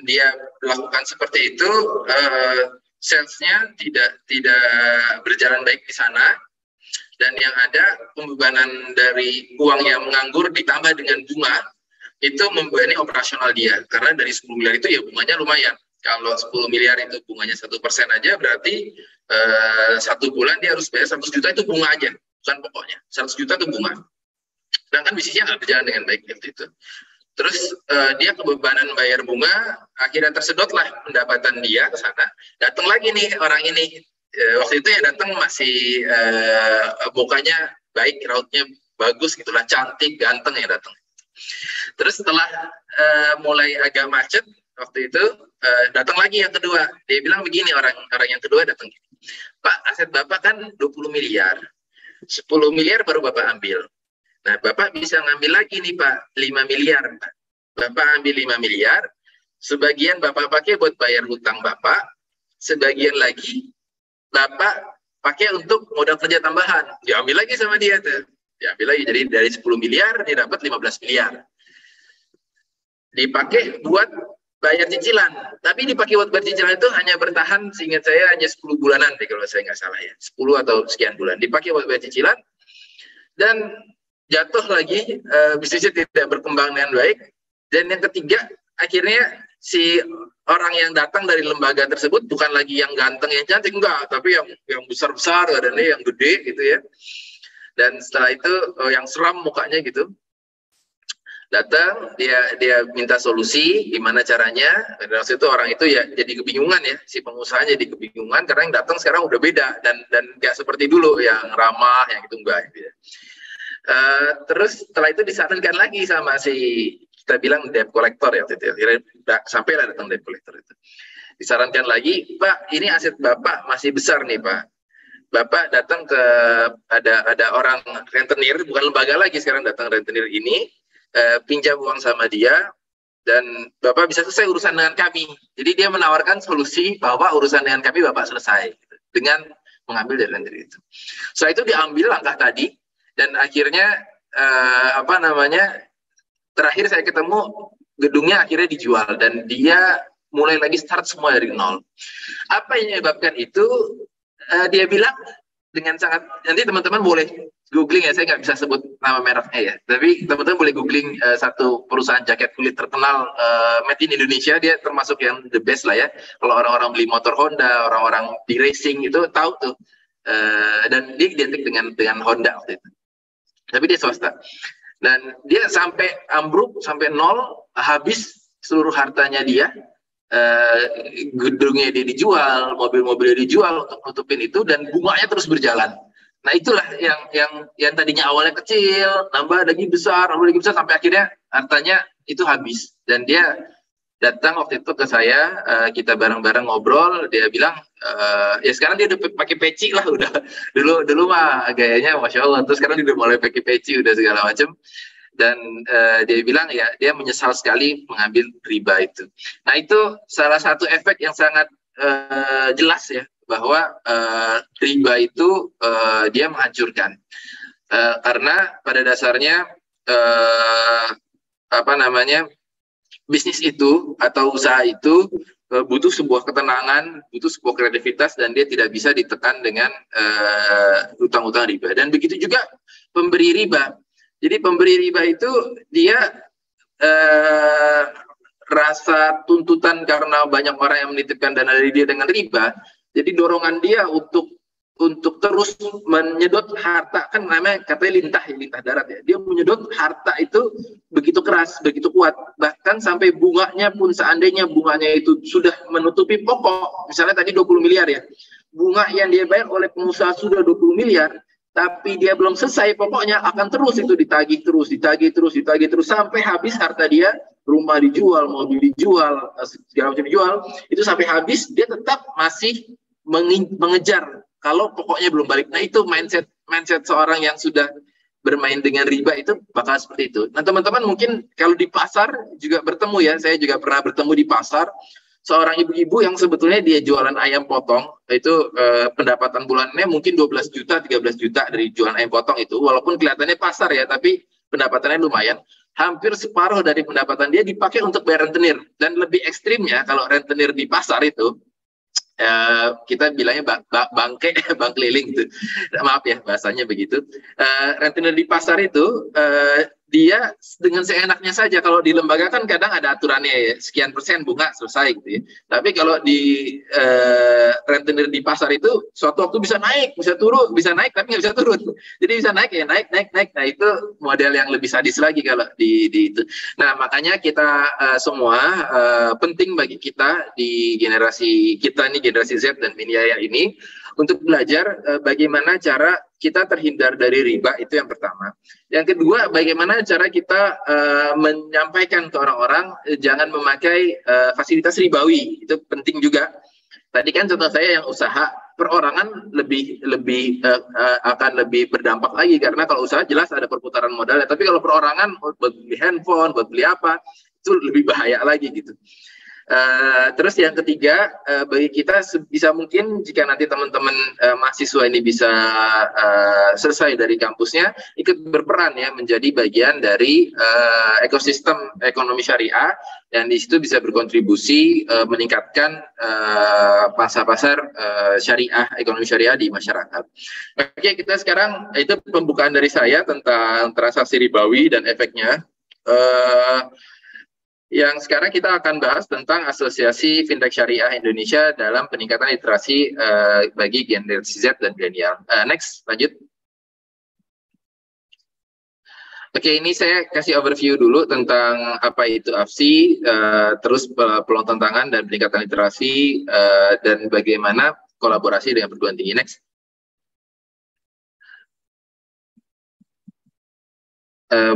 dia lakukan seperti itu, salesnya tidak berjalan baik di sana, dan yang ada pembebanan dari uang yang menganggur ditambah dengan bunga itu membebani operasional dia, karena dari 10 miliar itu ya bunganya lumayan. Kalau 10 miliar itu bunganya 1% aja, berarti 1 bulan dia harus bayar 100 juta itu bunga aja, bukan pokoknya. 100 juta itu bunga. Sedangkan bisnisnya nggak berjalan dengan baik waktu itu. Terus dia kebebanan bayar bunga, akhirnya tersedotlah pendapatan dia ke sana. Datang lagi nih orang ini. Waktu itu yang datang masih mukanya baik, rautnya bagus gitulah, cantik, ganteng yang datang. Terus setelah mulai agak macet waktu itu, datang lagi yang kedua. Dia bilang begini, orang yang kedua datang gini, Pak, aset Bapak kan 20 miliar. 10 miliar baru Bapak ambil. Nah, Bapak bisa ngambil lagi nih Pak, 5 miliar. Pak. Bapak ambil 5 miliar, sebagian Bapak pakai buat bayar hutang Bapak, sebagian lagi Bapak pakai untuk modal kerja tambahan. Diambil lagi sama dia tuh. Diambil lagi, jadi dari 10 miliar dia dapat 15 miliar. Dipakai buat bayar cicilan. Tapi dipakai buat bayar cicilan itu hanya bertahan, seingat saya hanya 10 bulanan deh kalau saya nggak salah ya. 10 atau sekian bulan. Dipakai buat bayar cicilan. Dan jatuh lagi, bisnisnya tidak berkembang dengan baik. Dan yang ketiga, akhirnya si orang yang datang dari lembaga tersebut bukan lagi yang ganteng, yang cantik, enggak, tapi yang besar-besar, dan yang gede gitu ya. Dan setelah itu yang seram mukanya gitu. Datang, dia minta solusi, gimana caranya. Dan waktu itu orang itu ya jadi kebingungan ya, si pengusaha jadi kebingungan karena yang datang sekarang udah beda dan nggak seperti dulu yang ramah, yang itu enggak gitu ya. Terus setelah itu disarankan lagi sama si, kita bilang debt collector ya, sampailah datang debt collector itu. Disarankan lagi, Pak, ini aset Bapak masih besar nih Pak. Bapak datang ke ada orang rentenir, bukan lembaga lagi sekarang, datang rentenir ini, pinjam uang sama dia, dan Bapak bisa selesai urusan dengan kami. Jadi dia menawarkan solusi bahwa urusan dengan kami Bapak selesai gitu, dengan mengambil dari rentenir itu. Setelah itu diambil langkah tadi, dan akhirnya terakhir saya ketemu gedungnya akhirnya dijual dan dia mulai lagi start semua dari nol. Apa yang menyebabkan itu? Dia bilang dengan sangat, nanti teman-teman boleh googling ya, saya nggak bisa sebut nama mereknya ya, tapi teman-teman boleh googling satu perusahaan jaket kulit terkenal made in Indonesia, dia termasuk yang the best lah ya. Kalau orang-orang beli motor Honda, orang-orang di racing itu tahu tuh, dan dia identik dengan Honda waktu itu. Tapi dia swasta. Dan dia sampai ambruk, sampai nol, habis seluruh hartanya dia, gedungnya dia dijual, mobil-mobilnya dijual untuk nutupin itu, dan bunganya terus berjalan. Nah itulah yang tadinya awalnya kecil, nambah lagi besar, sampai akhirnya hartanya itu habis. Dan dia datang waktu itu ke saya, kita bareng-bareng ngobrol, dia bilang, ya sekarang dia udah pakai peci lah, udah dulu mah gayanya Masya Allah, terus sekarang dia udah mulai pakai peci, udah segala macam. Dan dia bilang ya dia menyesal sekali mengambil riba itu. Nah itu salah satu efek yang sangat jelas ya, bahwa riba itu dia menghancurkan, karena pada dasarnya bisnis itu atau usaha itu butuh sebuah ketenangan, butuh sebuah kreativitas, dan dia tidak bisa ditekan dengan utang-utang riba. Dan begitu juga pemberi riba. Jadi pemberi riba itu dia rasa tuntutan karena banyak orang yang menitipkan dana dari dia dengan riba, jadi dorongan dia untuk terus menyedot harta, kan namanya katanya lintah darat ya, dia menyedot harta itu begitu keras, begitu kuat, bahkan sampai bunganya pun, seandainya bunganya itu sudah menutupi pokok, misalnya tadi 20 miliar ya, bunga yang dia bayar oleh pengusaha sudah 20 miliar, tapi dia belum selesai, pokoknya akan terus itu ditagih terus sampai habis harta dia, rumah dijual, mobil dijual, segala macam dijual, itu sampai habis dia tetap masih mengejar kalau pokoknya belum balik. Nah, itu mindset seorang yang sudah bermain dengan riba itu bakal seperti itu. Nah, teman-teman mungkin kalau di pasar juga bertemu ya, saya juga pernah bertemu di pasar, seorang ibu-ibu yang sebetulnya dia jualan ayam potong, itu pendapatan bulannya mungkin 12 juta, 13 juta dari jualan ayam potong itu, walaupun kelihatannya pasar ya, tapi pendapatannya lumayan. Hampir separuh dari pendapatan dia dipakai untuk bayar rentenir. Dan lebih ekstrimnya, kalau rentenir di pasar itu, kita bilangnya bank keliling gitu. Maaf ya bahasanya begitu. Rentenir di pasar itu dia dengan seenaknya saja. Kalau di lembaga kan kadang ada aturannya ya, sekian persen bunga selesai gitu ya. Tapi kalau di rentenir di pasar itu suatu waktu bisa naik, bisa turun, bisa naik tapi nggak bisa turun. Jadi bisa naik ya naik. Nah itu model yang lebih sadis lagi kalau di itu. Nah makanya kita semua penting bagi kita di generasi kita ini, generasi Z dan milenial ini, untuk belajar bagaimana cara kita terhindar dari riba, itu yang pertama. Yang kedua, bagaimana cara kita menyampaikan ke orang-orang jangan memakai fasilitas ribawi, itu penting juga. Tadi kan contoh saya yang usaha perorangan akan lebih berdampak lagi, karena kalau usaha jelas ada perputaran modalnya, tapi kalau perorangan buat beli handphone, buat beli apa, itu lebih bahaya lagi gitu. Terus yang ketiga, bagi kita sebisa mungkin jika nanti teman-teman mahasiswa ini bisa selesai dari kampusnya, ikut berperan ya menjadi bagian dari ekosistem ekonomi syariah, dan di situ bisa berkontribusi meningkatkan pasar-pasar syariah, ekonomi syariah di masyarakat. Oke, kita sekarang itu pembukaan dari saya tentang transaksi ribawi dan efeknya. Yang sekarang kita akan bahas tentang Asosiasi Fintech Syariah Indonesia dalam peningkatan literasi bagi generasi Z dan milenial. Next, lanjut. Oke, ini saya kasih overview dulu tentang apa itu AFSI, terus peluang tantangan dan peningkatan literasi, dan bagaimana kolaborasi dengan perguruan tinggi. Next.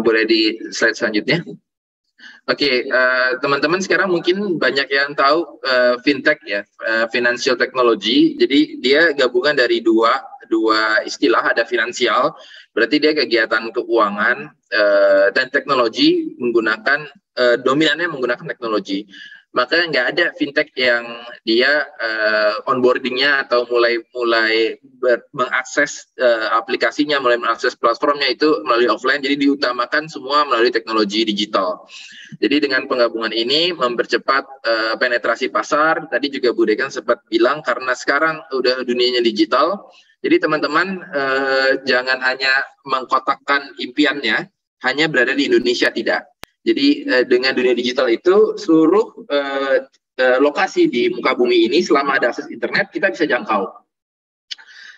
Boleh di slide selanjutnya. Oke, teman-teman sekarang mungkin banyak yang tahu fintech ya, financial technology. Jadi dia gabungan dari dua istilah, ada finansial, berarti dia kegiatan keuangan, dan teknologi menggunakan dominannya menggunakan teknologi. Maka nggak ada fintech yang dia onboardingnya atau mulai mengakses aplikasinya, mulai mengakses platformnya itu melalui offline. Jadi diutamakan semua melalui teknologi digital. Jadi dengan penggabungan ini mempercepat penetrasi pasar. Tadi juga Bu Dekan sempat bilang karena sekarang udah dunianya digital. Jadi teman-teman jangan hanya mengkotakkan impiannya hanya berada di Indonesia, tidak. Jadi dengan dunia digital itu seluruh lokasi di muka bumi ini selama ada akses internet kita bisa jangkau.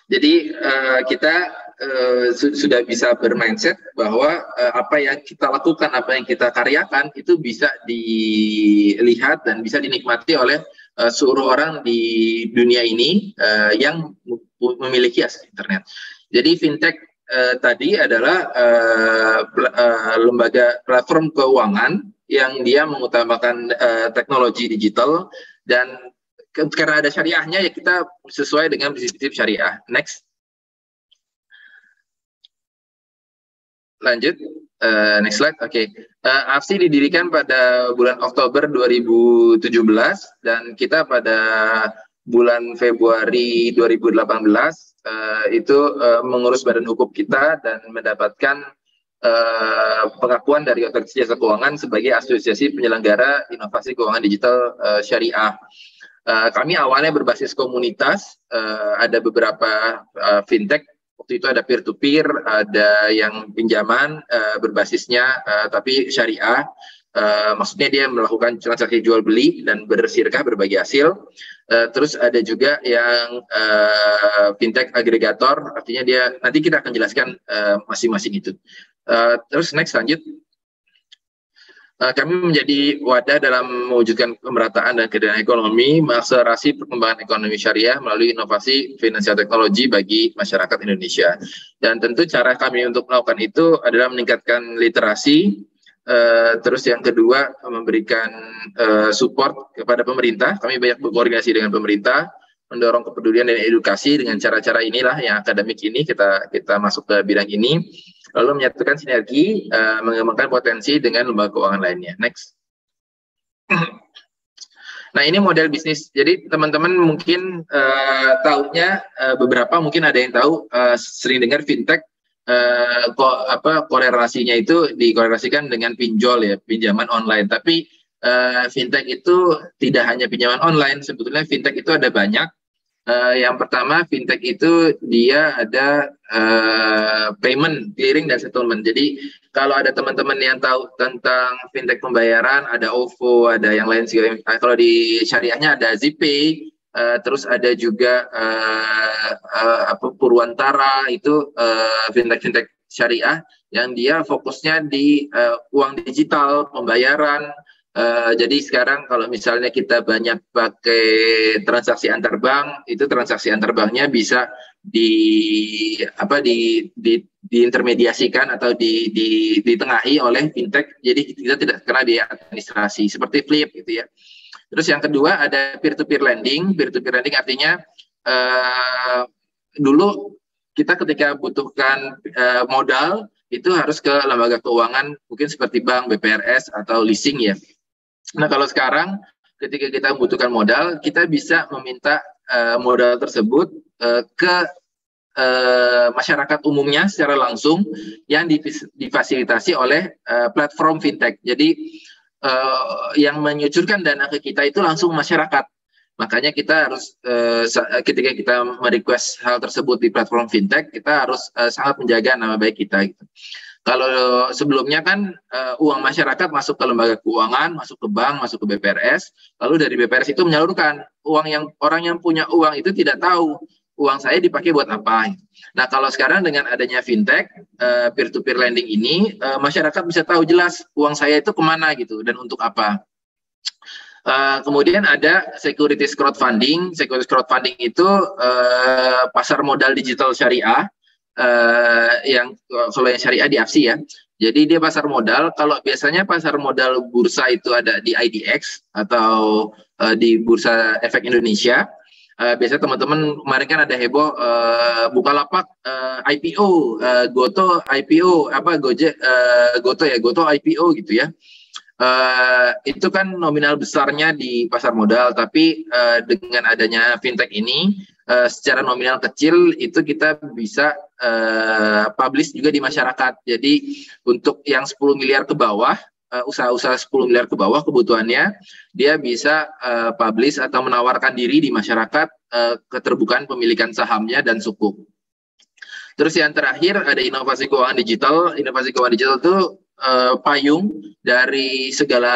Jadi kita sudah bisa bermindset bahwa apa yang kita lakukan, apa yang kita karyakan itu bisa dilihat dan bisa dinikmati oleh seluruh orang di dunia ini yang memiliki akses internet. Jadi fintech tadi adalah lembaga platform keuangan yang dia mengutamakan teknologi digital, dan karena ada syariahnya ya kita sesuai dengan prinsip syariah. Next. Lanjut. Next slide. Oke. AFSI didirikan pada bulan Oktober 2017 dan kita pada bulan Februari 2018 itu mengurus badan hukum kita dan mendapatkan pengakuan dari Otoritas Jasa Keuangan sebagai Asosiasi Penyelenggara Inovasi Keuangan Digital Syariah. Kami awalnya berbasis komunitas, ada beberapa fintech, waktu itu ada peer-to-peer, ada yang pinjaman berbasisnya tapi syariah. Maksudnya dia melakukan transaksi jual beli dan bersirkah berbagi hasil. Terus ada juga yang fintech agregator, artinya dia nanti kita akan jelaskan masing-masing itu. Terus next, lanjut. Kami menjadi wadah dalam mewujudkan pemerataan dan keadilan ekonomi, mengakselerasi perkembangan ekonomi syariah melalui inovasi finansial teknologi bagi masyarakat Indonesia. Dan tentu cara kami untuk melakukan itu adalah meningkatkan literasi. Terus yang kedua memberikan support kepada pemerintah. Kami banyak berkoordinasi dengan pemerintah mendorong kepedulian dan edukasi dengan cara-cara inilah yang akademik ini kita masuk ke bidang ini, lalu menyatukan sinergi, mengembangkan potensi dengan lembaga keuangan lainnya. Next. Nah, ini model bisnis. Jadi teman-teman mungkin tahunya beberapa, mungkin ada yang tahu, sering dengar fintech, korelasinya itu dikorelasikan dengan pinjol ya, pinjaman online. Tapi fintech itu tidak hanya pinjaman online, sebetulnya fintech itu ada banyak. Yang pertama, fintech itu dia ada payment, clearing, dan settlement. Jadi kalau ada teman-teman yang tahu tentang fintech pembayaran, ada OVO, ada yang lain. Kalau di syariahnya ada ZPay, terus ada juga Purwantara, itu fintech syariah yang dia fokusnya di uang digital, pembayaran. Jadi sekarang kalau misalnya kita banyak pakai transaksi antar bank, itu transaksi antar banknya bisa diintermediasikan atau ditengahi oleh fintech. Jadi kita tidak kena biaya administrasi seperti Flip gitu ya. Terus yang kedua ada peer-to-peer lending. Peer-to-peer lending artinya dulu kita ketika butuhkan modal itu harus ke lembaga keuangan mungkin seperti bank, BPRS atau leasing ya. Nah, kalau sekarang ketika kita membutuhkan modal, kita bisa meminta modal tersebut ke masyarakat umumnya secara langsung yang difasilitasi oleh platform fintech. Jadi yang menyucurkan dana ke kita itu langsung masyarakat. Makanya kita harus ketika kita merequest hal tersebut di platform fintech, kita harus sangat menjaga nama baik kita gitu. Kalau sebelumnya kan uang masyarakat masuk ke lembaga keuangan, masuk ke bank, masuk ke BPRS, lalu dari BPRS itu menyalurkan orang yang punya uang itu tidak tahu uang saya dipakai buat apa. Nah, kalau sekarang dengan adanya fintech, peer-to-peer lending ini, masyarakat bisa tahu jelas uang saya itu kemana gitu dan untuk apa. Kemudian ada securities crowdfunding. Securities crowdfunding itu pasar modal digital syariah. Yang kalau yang syariah di AFSI ya, jadi dia pasar modal. Kalau biasanya pasar modal bursa itu ada di IDX atau di Bursa Efek Indonesia. Biasanya teman-teman kemarin kan ada heboh Bukalapak IPO, Goto IPO, Goto IPO gitu ya. Itu kan nominal besarnya di pasar modal, tapi dengan adanya fintech ini secara nominal kecil itu kita bisa publish juga di masyarakat. Jadi untuk yang 10 miliar ke bawah, usaha-usaha 10 miliar ke bawah kebutuhannya, dia bisa publish atau menawarkan diri di masyarakat keterbukaan pemilikan sahamnya dan sukuk. Terus yang terakhir ada inovasi keuangan digital. Inovasi keuangan digital itu payung dari segala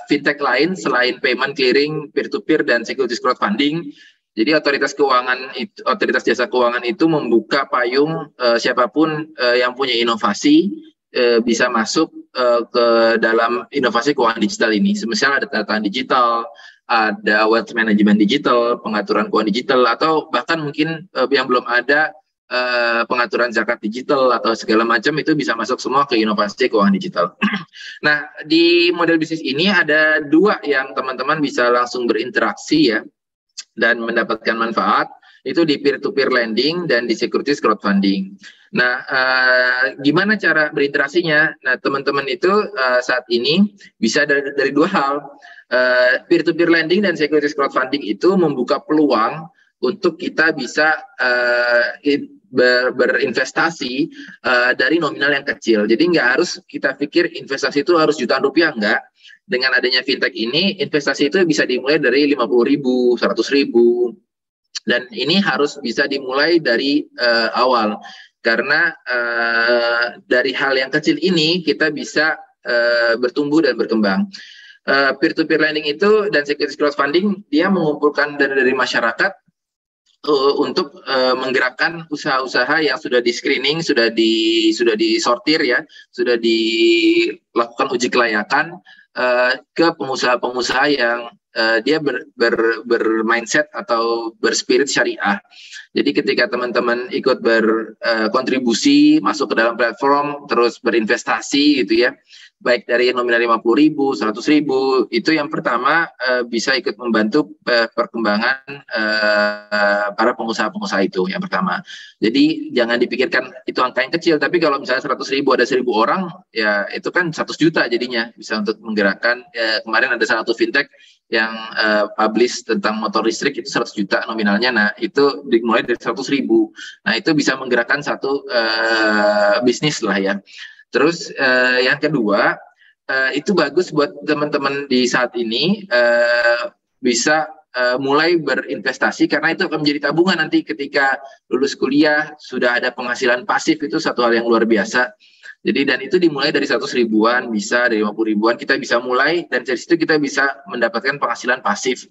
fintech lain selain payment, clearing, peer-to-peer, dan securities crowdfunding. Jadi otoritas jasa keuangan itu membuka payung siapapun yang punya inovasi bisa masuk ke dalam inovasi keuangan digital ini. Semisal ada data digital, ada wealth management digital, pengaturan keuangan digital, atau bahkan mungkin yang belum ada pengaturan zakat digital atau segala macam, itu bisa masuk semua ke inovasi keuangan digital. Nah, di model bisnis ini ada dua yang teman-teman bisa langsung berinteraksi ya dan mendapatkan manfaat, itu di peer-to-peer lending dan di securities crowdfunding. Nah, gimana cara berinteraksinya? Nah, teman-teman itu saat ini bisa dari dua hal. Peer-to-peer lending dan securities crowdfunding itu membuka peluang untuk kita bisa berinvestasi dari nominal yang kecil. Jadi nggak harus kita pikir investasi itu harus jutaan rupiah, enggak. Dengan adanya fintech ini, investasi itu bisa dimulai dari 50.000, 100.000. Dan ini harus bisa dimulai dari awal. Karena dari hal yang kecil ini, kita bisa bertumbuh dan berkembang. Peer-to-peer lending itu dan securities crowdfunding, dia mengumpulkan dari masyarakat untuk menggerakkan usaha-usaha yang sudah di screening, sudah disortir ya, sudah dilakukan uji kelayakan ke pengusaha-pengusaha yang dia bermindset atau berspirit syariah. Jadi ketika teman-teman ikut berkontribusi masuk ke dalam platform, terus berinvestasi gitu ya, baik dari nominal 50.000, 100.000, itu yang pertama bisa ikut membantu perkembangan para pengusaha-pengusaha itu yang pertama. Jadi jangan dipikirkan itu angka yang kecil, tapi kalau misalnya 100.000 ada 1.000 orang, ya itu kan 100 juta jadinya bisa untuk menggerakkan. Kemarin ada satu fintech yang publish tentang motor listrik itu 100 juta nominalnya. Nah itu dimulai dari 100.000. Nah itu bisa menggerakkan satu bisnis lah ya. Terus yang kedua, itu bagus buat teman-teman di saat ini bisa mulai berinvestasi, karena itu akan menjadi tabungan nanti ketika lulus kuliah, sudah ada penghasilan pasif, itu satu hal yang luar biasa. Jadi dan itu dimulai dari 100.000-an, bisa dari 50.000-an, kita bisa mulai, dan dari situ kita bisa mendapatkan penghasilan pasif.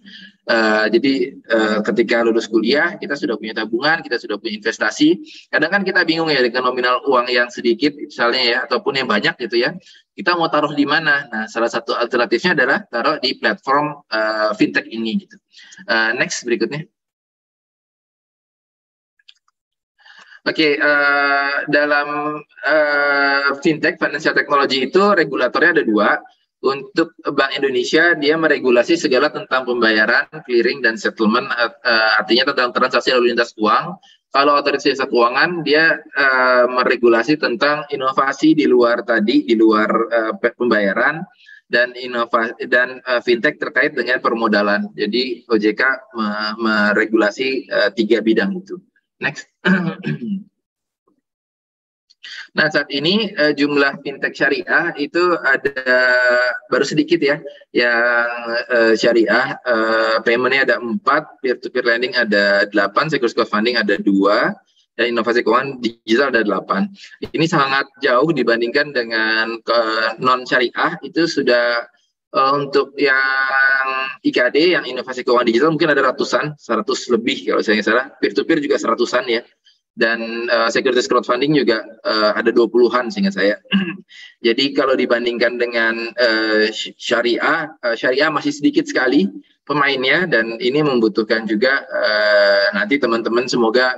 Jadi ketika lulus kuliah, kita sudah punya tabungan, kita sudah punya investasi. Kadang kan kita bingung ya dengan nominal uang yang sedikit, misalnya ya, ataupun yang banyak gitu ya. Kita mau taruh di mana? Nah, salah satu alternatifnya adalah taruh di platform fintech ini gitu. Next, berikutnya. Oke, dalam fintech, financial technology itu regulatornya ada dua. Untuk Bank Indonesia, dia meregulasi segala tentang pembayaran, clearing, dan settlement, artinya tentang transaksi lalu lintas uang. Kalau otoritas jasa keuangan, dia meregulasi tentang inovasi di luar tadi, di luar pembayaran, dan inovasi dan fintech terkait dengan permodalan. Jadi OJK meregulasi 3 bidang itu. Next. Nah, saat ini jumlah fintech syariah itu ada baru sedikit ya, yang syariah payment-nya ada 4, peer-to-peer lending ada 8, securities crowdfunding ada 2, dan inovasi keuangan digital ada 8. Ini sangat jauh dibandingkan dengan non syariah. Itu sudah untuk yang IKD, yang inovasi keuangan digital mungkin ada ratusan, 100 lebih kalau saya nggak salah, peer-to-peer juga 100-an ya. Dan securities crowdfunding juga ada 20-an seingat saya. Jadi kalau dibandingkan dengan syariah masih sedikit sekali pemainnya, dan ini membutuhkan juga nanti teman-teman semoga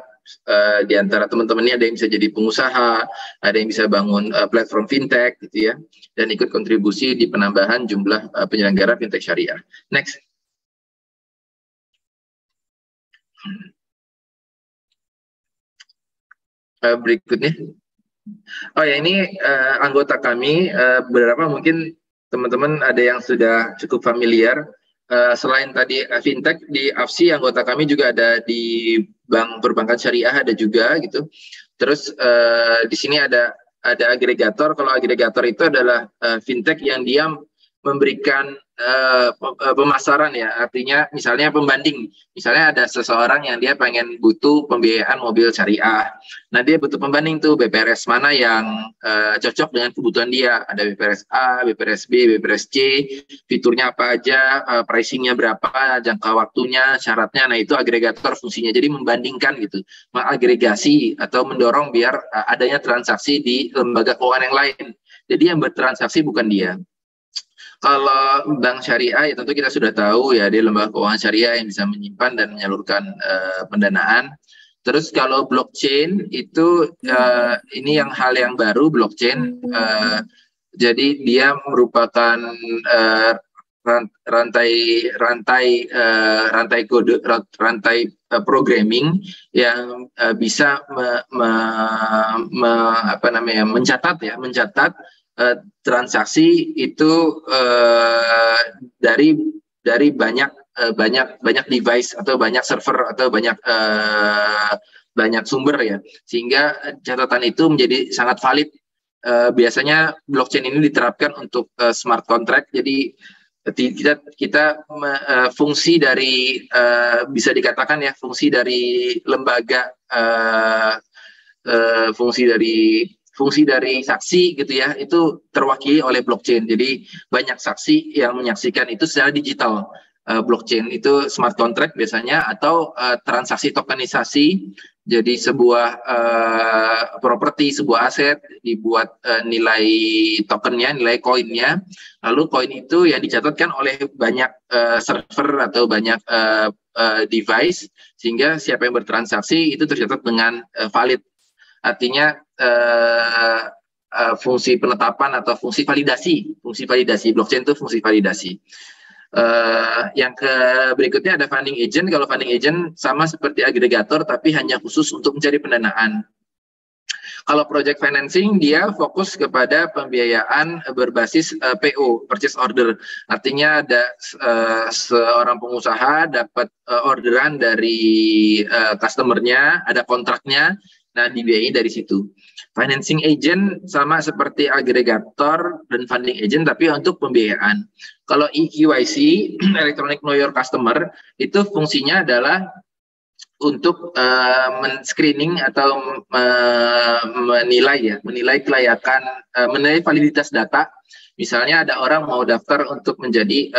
di antara teman-temannya ada yang bisa jadi pengusaha, ada yang bisa bangun platform fintech gitu ya, dan ikut kontribusi di penambahan jumlah penyelenggara fintech syariah. Next. Berikutnya. Oh ya, ini anggota kami, beberapa mungkin teman-teman ada yang sudah cukup familiar. Selain tadi fintech, di AFSI anggota kami juga ada di bank perbankan syariah ada juga gitu. Terus di sini ada agregator. Kalau agregator itu adalah fintech yang dia memberikan pemasaran ya, artinya misalnya pembanding. Misalnya ada seseorang yang dia pengen butuh pembiayaan mobil syariah. Nah, dia butuh pembanding tuh BPRS mana yang cocok dengan kebutuhan dia. Ada BPRS A, BPRS B, BPRS C, fiturnya apa aja, pricingnya berapa, jangka waktunya, syaratnya. Nah, itu agregator fungsinya. Jadi membandingkan gitu, mengagregasi atau mendorong biar adanya transaksi di lembaga keuangan yang lain. Jadi yang bertransaksi bukan dia. Kalau bank syariah ya tentu kita sudah tahu ya, dia lembaga keuangan syariah yang bisa menyimpan dan menyalurkan pendanaan. Terus kalau blockchain itu ini yang hal yang baru, blockchain. Jadi dia merupakan rantai kode, rantai programming yang bisa mencatat transaksi itu dari banyak device atau banyak server atau banyak sumber ya, sehingga catatan itu menjadi sangat valid. Biasanya blockchain ini diterapkan untuk smart contract. Jadi kita fungsi dari bisa dikatakan ya, fungsi dari lembaga, fungsi dari saksi gitu ya, itu terwakili oleh blockchain. Jadi banyak saksi yang menyaksikan itu secara digital. Blockchain itu smart contract biasanya, atau transaksi tokenisasi Jadi sebuah properti, sebuah aset dibuat nilai tokennya, nilai koinnya, lalu koin itu yang dicatatkan oleh banyak server atau banyak device, sehingga siapa yang bertransaksi itu tercatat dengan valid. Artinya fungsi penetapan atau fungsi validasi blockchain itu fungsi validasi. Yang berikutnya ada funding agent. Kalau funding agent sama seperti agregator tapi hanya khusus untuk mencari pendanaan. Kalau project financing dia fokus kepada pembiayaan berbasis PO, purchase order. Artinya ada seorang pengusaha dapat orderan dari customernya, ada kontraknya, nah dibiayai dari situ. Financing agent sama seperti agregator dan funding agent tapi untuk pembiayaan. Kalau EQIC, Electronic Know Your Customer, itu fungsinya adalah untuk men-screening atau menilai kelayakan, menilai validitas data. Misalnya ada orang mau daftar untuk menjadi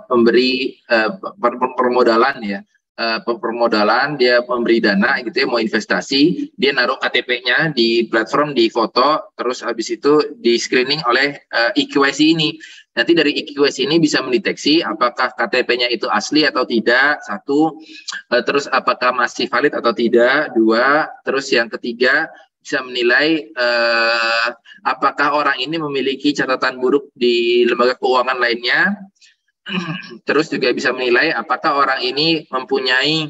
pemberi permodalan ya. Permodalan, dia memberi dana gitu ya, mau investasi, dia naruh KTP-nya di platform, di foto, terus habis itu di screening oleh EQIC ini. Nanti dari EQIC ini bisa mendeteksi apakah KTP-nya itu asli atau tidak, satu, terus apakah masih valid atau tidak, dua, terus yang ketiga bisa menilai apakah orang ini memiliki catatan buruk di lembaga keuangan lainnya. Terus juga bisa menilai apakah orang ini mempunyai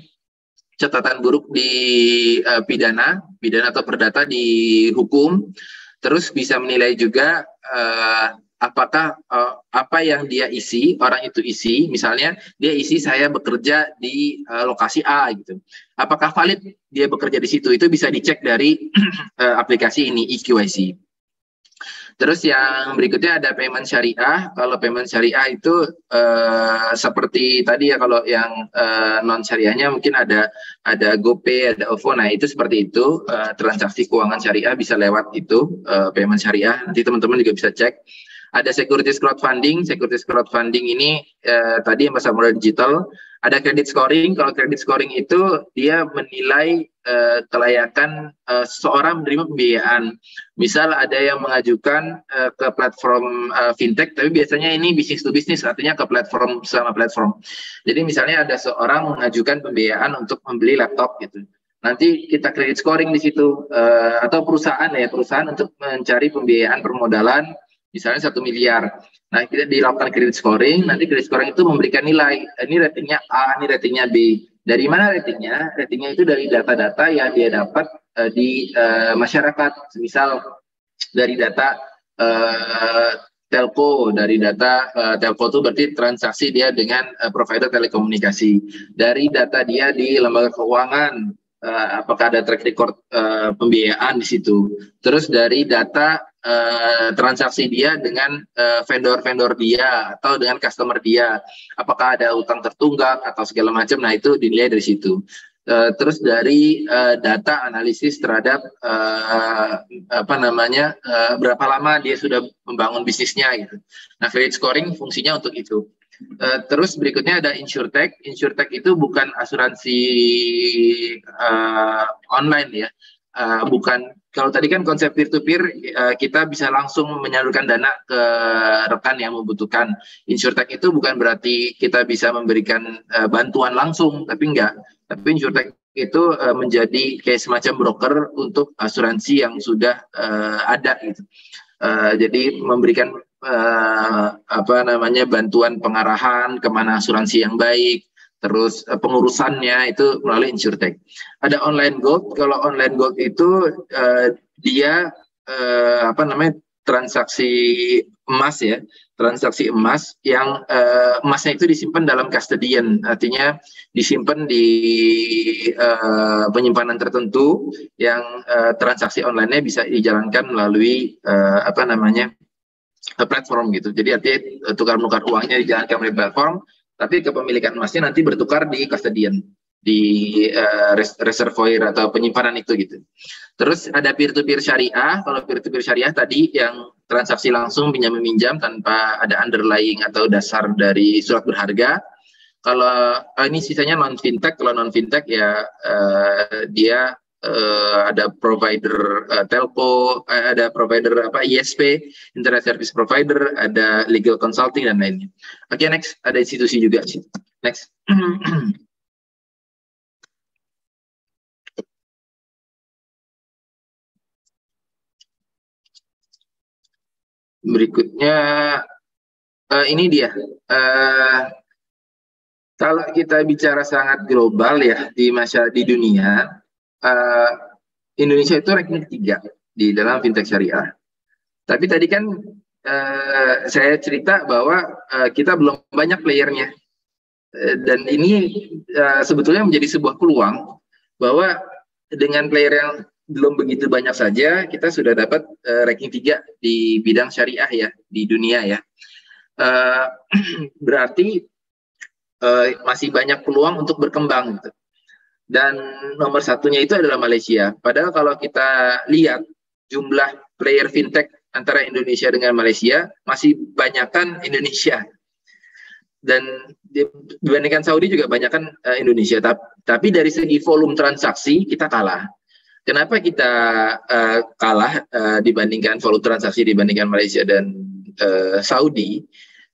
catatan buruk di pidana atau perdata di hukum. Terus bisa menilai juga apakah apa yang dia isi, orang itu isi, misalnya dia isi saya bekerja di lokasi A gitu. Apakah valid dia bekerja di situ? Itu bisa dicek dari aplikasi ini EQIC. Terus yang berikutnya ada payment syariah. Kalau payment syariah itu seperti tadi ya, kalau yang non syariahnya mungkin ada GoPay, ada OVO. Nah itu seperti itu, transaksi keuangan syariah bisa lewat itu payment syariah. Nanti teman-teman juga bisa cek. Ada securities crowdfunding. Securities crowdfunding ini tadi yang bahasa modal digital. Ada credit scoring. Kalau credit scoring itu dia menilai kelayakan seseorang menerima pembiayaan. Misal ada yang mengajukan ke platform fintech, tapi biasanya ini bisnis to bisnis, artinya ke platform sama platform. Jadi misalnya ada seorang mengajukan pembiayaan untuk membeli laptop gitu. Nanti kita credit scoring di situ, atau perusahaan untuk mencari pembiayaan permodalan misalnya 1 miliar. Nah, kita dilakukan credit scoring, nanti credit scoring itu memberikan nilai, ini ratingnya A, ini ratingnya B. Dari mana ratingnya? Ratingnya itu dari data-data yang dia dapat di masyarakat. Misal dari data telco, telco itu berarti transaksi dia dengan provider telekomunikasi. Dari data dia di lembaga keuangan, apakah ada track record pembiayaan di situ. Terus dari data transaksi dia dengan vendor-vendor dia atau dengan customer dia, apakah ada utang tertunggak atau segala macam. Nah itu dinilai dari situ. Terus dari data analisis terhadap berapa lama dia sudah membangun bisnisnya gitu. Nah credit scoring fungsinya untuk itu. Terus berikutnya ada insurtech. Insurtech itu bukan asuransi online ya. Bukan, kalau tadi kan konsep peer-to-peer, kita bisa langsung menyalurkan dana ke rekan yang membutuhkan. Insurtech itu bukan berarti kita bisa memberikan bantuan langsung, tapi enggak. Tapi insurtech itu menjadi kayak semacam broker untuk asuransi yang sudah ada gitu. Jadi memberikan bantuan pengarahan kemana asuransi yang baik, terus pengurusannya itu melalui insurtech. Ada online gold. Kalau online gold itu dia transaksi emas ya, transaksi emas yang emasnya itu disimpan dalam custodian, artinya disimpan di penyimpanan tertentu yang transaksi online-nya bisa dijalankan melalui platform gitu. Jadi artinya tukar-menukar uangnya dijalankan melalui platform, tapi kepemilikan emasnya nanti bertukar di custodian, di reservoir atau penyimpanan itu gitu. Terus ada peer-to-peer syariah. Kalau peer-to-peer syariah tadi yang transaksi langsung pinjam-meminjam tanpa ada underlying atau dasar dari surat berharga. Kalau ini sisanya non fintech. Kalau non fintech ya dia ada provider telco, ada provider ISP, internet service provider, ada legal consulting dan lainnya. Oke, next, ada institusi juga sih. Next. Berikutnya ini dia. Kalau kita bicara sangat global ya di dunia, Indonesia itu ranking 3 di dalam fintech syariah. Tapi tadi kan saya cerita bahwa kita belum banyak playernya, dan ini sebetulnya menjadi sebuah peluang bahwa dengan player yang belum begitu banyak saja kita sudah dapat ranking 3 di bidang syariah ya di dunia ya. Berarti masih banyak peluang untuk berkembang gitu. Dan nomor satunya itu adalah Malaysia. Padahal kalau kita lihat jumlah player fintech antara Indonesia dengan Malaysia masih banyakkan Indonesia. Dan dibandingkan Saudi juga banyakkan Indonesia. Tapi dari segi volume transaksi kita kalah. Kenapa kita kalah dibandingkan volume transaksi dibandingkan Malaysia dan Saudi?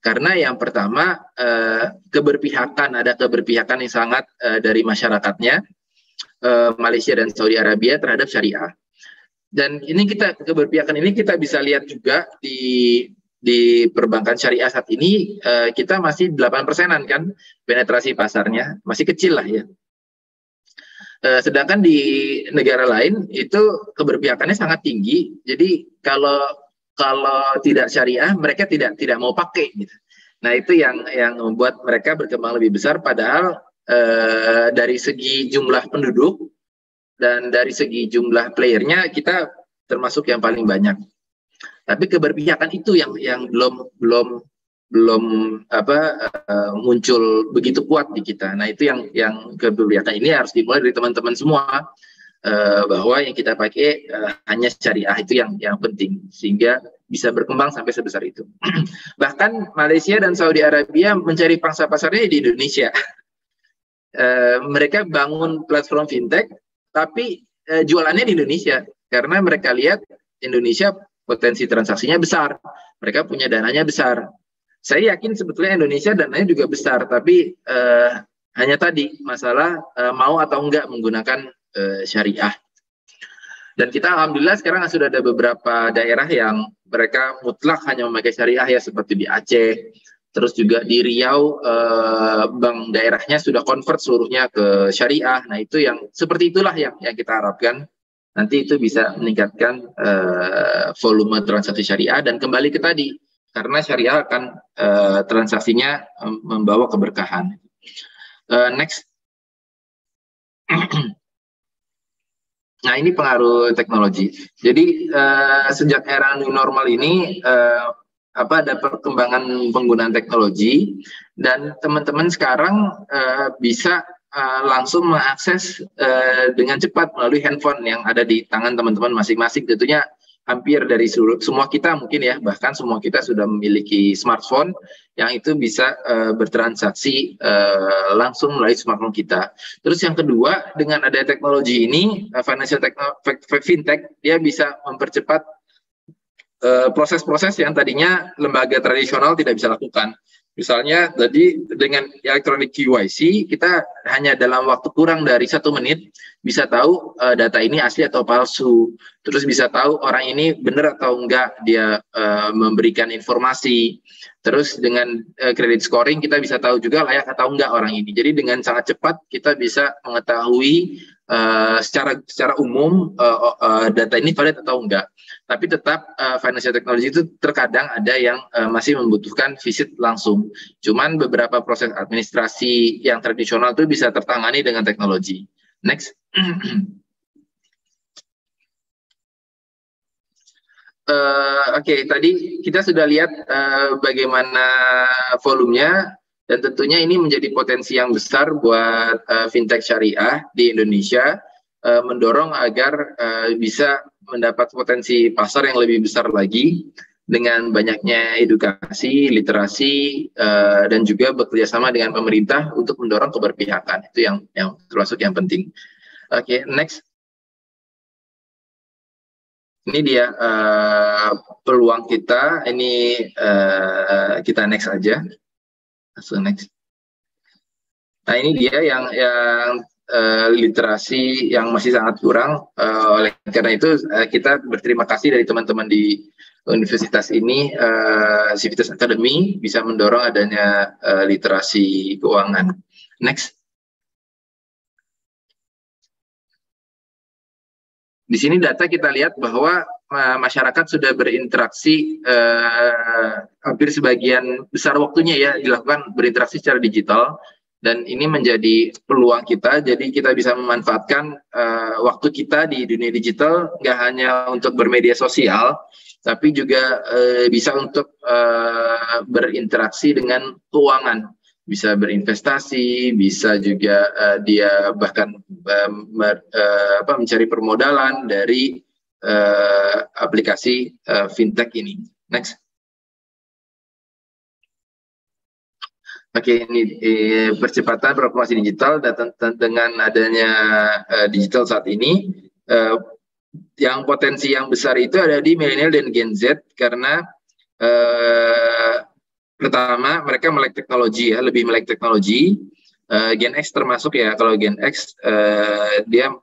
Karena yang pertama ada keberpihakan yang sangat dari masyarakatnya Malaysia dan Saudi Arabia terhadap syariah. Dan ini keberpihakan ini kita bisa lihat juga di perbankan syariah saat ini kita masih 8%-an kan penetrasi pasarnya, masih kecil lah ya. Sedangkan di negara lain itu keberpihakannya sangat tinggi. Jadi kalau tidak syariah mereka tidak mau pakai gitu. Nah itu yang membuat mereka berkembang lebih besar, padahal dari segi jumlah penduduk dan dari segi jumlah playernya kita termasuk yang paling banyak. Tapi keberpihakan itu yang belum muncul begitu kuat di kita. Nah itu yang keberpihakan ini harus dimulai dari teman-teman semua, bahwa yang kita pakai hanya syariah itu yang penting sehingga bisa berkembang sampai sebesar itu. Bahkan Malaysia dan Saudi Arabia mencari pangsa pasarnya di Indonesia. Mereka bangun platform fintech tapi jualannya di Indonesia karena mereka lihat Indonesia potensi transaksinya besar, mereka punya dananya besar. Saya yakin sebetulnya Indonesia dananya juga besar, tapi hanya tadi masalah mau atau enggak menggunakan syariah. Dan kita alhamdulillah sekarang sudah ada beberapa daerah yang mereka mutlak hanya memakai syariah ya, seperti di Aceh, terus juga di Riau bank daerahnya sudah convert seluruhnya ke syariah. Nah itu yang seperti itulah yang kita harapkan nanti itu bisa meningkatkan volume transaksi syariah. Dan kembali ke tadi, karena syariah akan transaksinya membawa keberkahan. Next. Nah ini pengaruh teknologi. Jadi sejak era new normal ini ada perkembangan penggunaan teknologi, dan teman-teman sekarang bisa langsung mengakses dengan cepat melalui handphone yang ada di tangan teman-teman masing-masing. Tentunya hampir dari semua kita mungkin ya, bahkan semua kita sudah memiliki smartphone yang itu bisa bertransaksi langsung melalui smartphone kita. Terus yang kedua, dengan ada teknologi ini, financial fintech, dia bisa mempercepat proses-proses yang tadinya lembaga tradisional tidak bisa lakukan. Misalnya tadi dengan electronic KYC, kita hanya dalam waktu kurang dari 1 menit bisa tahu data ini asli atau palsu. Terus bisa tahu orang ini benar atau enggak dia memberikan informasi. Terus dengan credit scoring kita bisa tahu juga layak atau enggak orang ini. Jadi dengan sangat cepat kita bisa mengetahui secara umum data ini valid atau enggak. Tapi tetap financial technology itu terkadang ada yang masih membutuhkan visit langsung. Cuman beberapa proses administrasi yang tradisional itu bisa tertangani dengan teknologi. Next. Oke, tadi kita sudah lihat bagaimana volumenya, dan tentunya ini menjadi potensi yang besar buat fintech syariah di Indonesia, mendorong agar bisa mendapat potensi pasar yang lebih besar lagi. dengan banyaknya edukasi, literasi, dan juga bekerjasama dengan pemerintah untuk mendorong keberpihakan. Itu yang termasuk yang penting. Oke, next. Ini dia peluang kita. Ini kita next aja. Langsung next. Nah, ini dia yang literasi yang masih sangat kurang. Oleh karena itu kita berterima kasih dari teman-teman di universitas ini, Civitas Academy bisa mendorong adanya literasi keuangan. Next. Di sini data kita lihat bahwa masyarakat sudah berinteraksi, hampir sebagian besar waktunya ya dilakukan berinteraksi secara digital, dan ini menjadi peluang kita. Jadi kita bisa memanfaatkan waktu kita di dunia digital nggak hanya untuk bermedia sosial, tapi juga bisa untuk berinteraksi dengan keuangan. Bisa berinvestasi, bisa juga dia bahkan mencari permodalan dari aplikasi fintech ini. Next. Oke, ini percepatan transformasi digital dengan adanya digital saat ini. Yang potensi yang besar itu ada di milenial dan Gen Z karena pertama, mereka melek teknologi ya, lebih melek teknologi. Gen X termasuk ya, kalau Gen X dia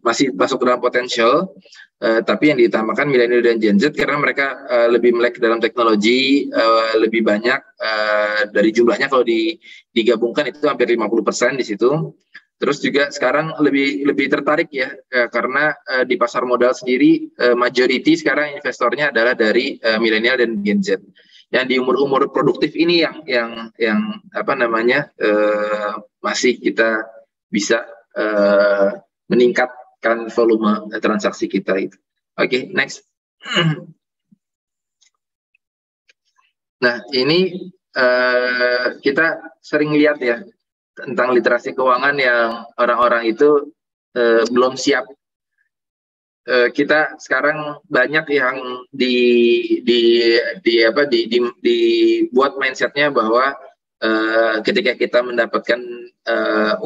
masih masuk dalam potensial, tapi yang ditambahkan milenial dan Gen Z karena mereka lebih melek dalam teknologi, lebih banyak dari jumlahnya kalau digabungkan itu hampir 50% di situ. Terus juga sekarang lebih tertarik ya, karena di pasar modal sendiri majority sekarang investornya adalah dari milenial dan Gen Z. Yang di umur-umur produktif ini yang masih kita bisa meningkatkan volume transaksi kita itu. Oke, next. Nah, ini kita sering lihat ya tentang literasi keuangan yang orang-orang itu belum siap. Kita sekarang banyak yang dibuat mindsetnya bahwa ketika kita mendapatkan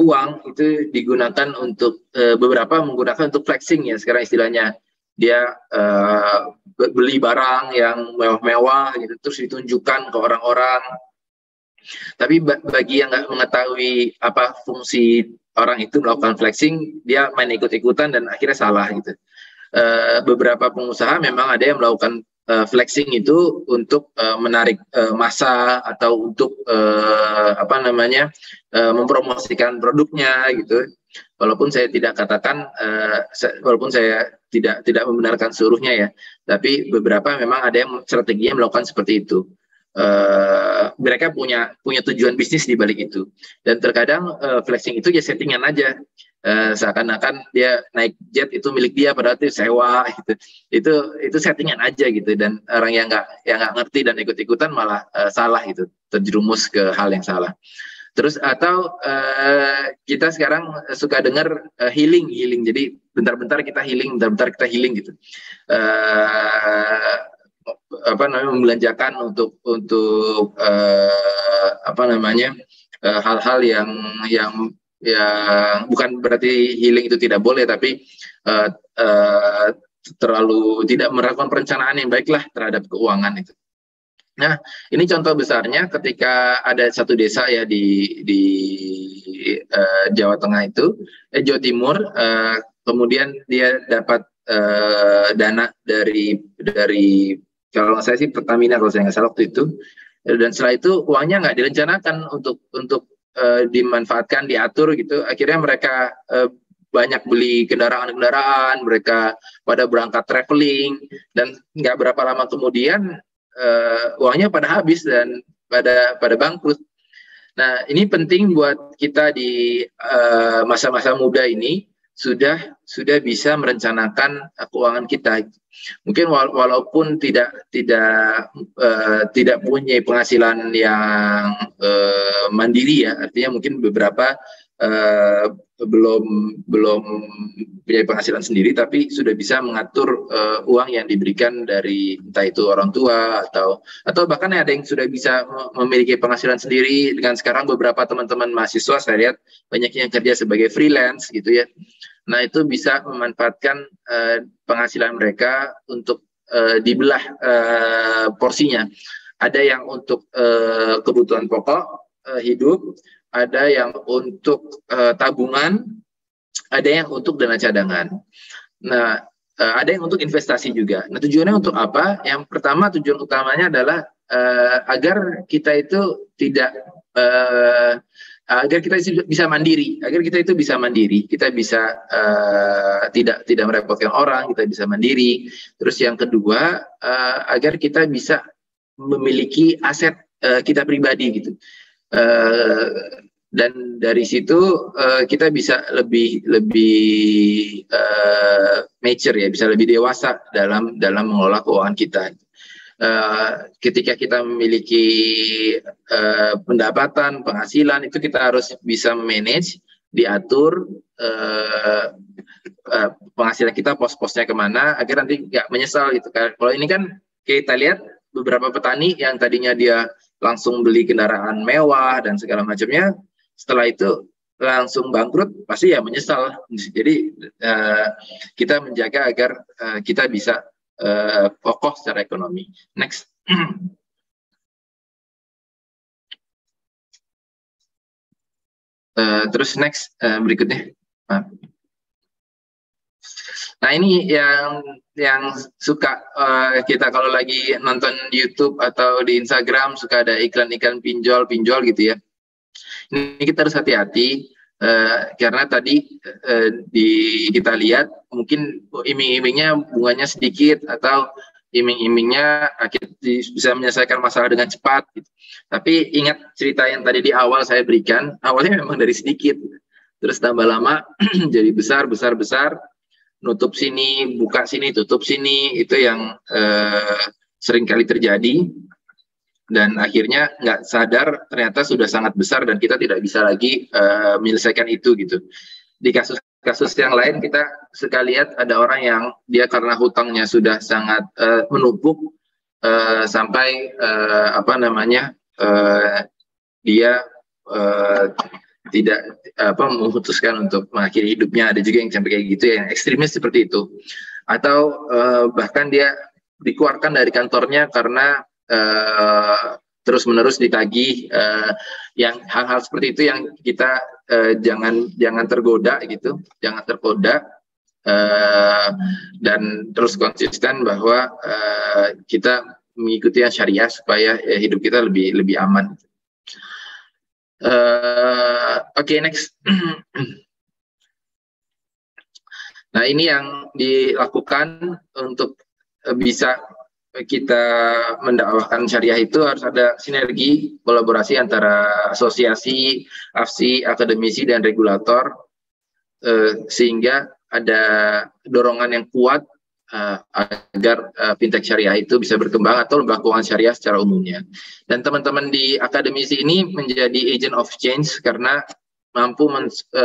uang itu digunakan untuk beberapa menggunakan untuk flexing ya sekarang istilahnya. Dia beli barang yang mewah-mewah gitu terus ditunjukkan ke orang-orang. Tapi bagi yang nggak mengetahui apa fungsi orang itu melakukan flexing, dia main ikut-ikutan dan akhirnya salah gitu. Beberapa pengusaha memang ada yang melakukan flexing itu untuk menarik massa atau untuk mempromosikan produknya gitu. Walaupun saya tidak katakan, walaupun saya tidak membenarkan seluruhnya ya, tapi beberapa memang ada yang strateginya melakukan seperti itu. Mereka punya tujuan bisnis di balik itu, dan terkadang flexing itu ya settingan aja, seakan-akan dia naik jet itu milik dia padahal itu sewa gitu. Itu settingan aja gitu, dan orang yang nggak ngerti dan ikut-ikutan malah salah gitu, terjerumus ke hal yang salah. Terus atau kita sekarang suka dengar healing, jadi bentar-bentar kita healing gitu. Membelanjakan untuk hal-hal yang bukan berarti healing itu tidak boleh, tapi terlalu tidak melakukan perencanaan yang baiklah terhadap keuangan itu. Nah, ini contoh besarnya ketika ada satu desa ya di Jawa Tengah itu, Jawa Timur, kemudian dia dapat dana dari kalau saya sih Pertamina kalau saya nggak salah waktu itu, dan setelah itu uangnya nggak direncanakan untuk dimanfaatkan, diatur gitu. Akhirnya mereka banyak beli kendaraan, mereka pada berangkat traveling, dan nggak berapa lama kemudian uangnya pada habis dan pada bangkrut. Nah, ini penting buat kita di masa-masa muda ini sudah bisa merencanakan keuangan kita. Mungkin walaupun tidak punya penghasilan yang mandiri ya, artinya mungkin beberapa belum punya penghasilan sendiri, tapi sudah bisa mengatur uang yang diberikan dari entah itu orang tua atau bahkan ada yang sudah bisa memiliki penghasilan sendiri. Dengan sekarang beberapa teman-teman mahasiswa saya lihat banyak yang kerja sebagai freelance gitu ya. Nah itu bisa memanfaatkan penghasilan mereka untuk dibelah porsinya. Ada yang untuk kebutuhan pokok hidup, ada yang untuk tabungan, ada yang untuk dana cadangan. Nah, ada yang untuk investasi juga. Nah, tujuannya untuk apa? Yang pertama, tujuan utamanya adalah agar kita itu tidak agar kita bisa mandiri, kita bisa tidak merepotkan orang, kita bisa mandiri. Terus yang kedua, agar kita bisa memiliki aset kita pribadi gitu. Dan dari situ kita bisa lebih mature ya, bisa lebih dewasa dalam mengelola keuangan kita. Ketika kita memiliki pendapatan, penghasilan, itu kita harus bisa manage, diatur penghasilan kita, pos-posnya kemana, agar nanti nggak menyesal gitu. Kalau ini kan kita lihat beberapa petani yang tadinya dia langsung beli kendaraan mewah dan segala macamnya, setelah itu langsung bangkrut, pasti ya menyesal. Jadi kita menjaga agar kita bisa kokoh secara ekonomi. Next. Terus next berikutnya. Nah ini yang suka kita kalau lagi nonton YouTube atau di Instagram suka ada iklan-iklan pinjol gitu ya. Ini kita harus hati-hati karena tadi kita lihat mungkin iming-imingnya bunganya sedikit atau iming-imingnya bisa menyelesaikan masalah dengan cepat gitu. Tapi ingat cerita yang tadi di awal saya berikan, awalnya memang dari sedikit, terus tambah lama jadi besar, nutup sini, buka sini, tutup sini, itu yang sering kali terjadi. Dan akhirnya nggak sadar ternyata sudah sangat besar dan kita tidak bisa lagi menyelesaikan itu gitu. Di kasus yang lain kita suka lihat ada orang yang dia karena hutangnya sudah sangat menumpuk sampai dia tidak memutuskan untuk mengakhiri hidupnya. Ada juga yang sampai kayak gitu, yang ekstremis seperti itu. Atau bahkan dia dikeluarkan dari kantornya karena terus-menerus ditagih. Yang hal-hal seperti itu yang kita jangan tergoda gitu, jangan tergoda dan terus konsisten bahwa kita mengikuti yang syariah supaya hidup kita lebih aman. Oke, next. Nah ini yang dilakukan untuk bisa kita mendakwahkan syariah itu harus ada sinergi kolaborasi antara asosiasi, AFSI, akademisi dan regulator sehingga ada dorongan yang kuat agar fintech syariah itu bisa berkembang atau lembaga keuangan syariah secara umumnya. Dan teman-teman di akademisi ini menjadi agent of change karena mampu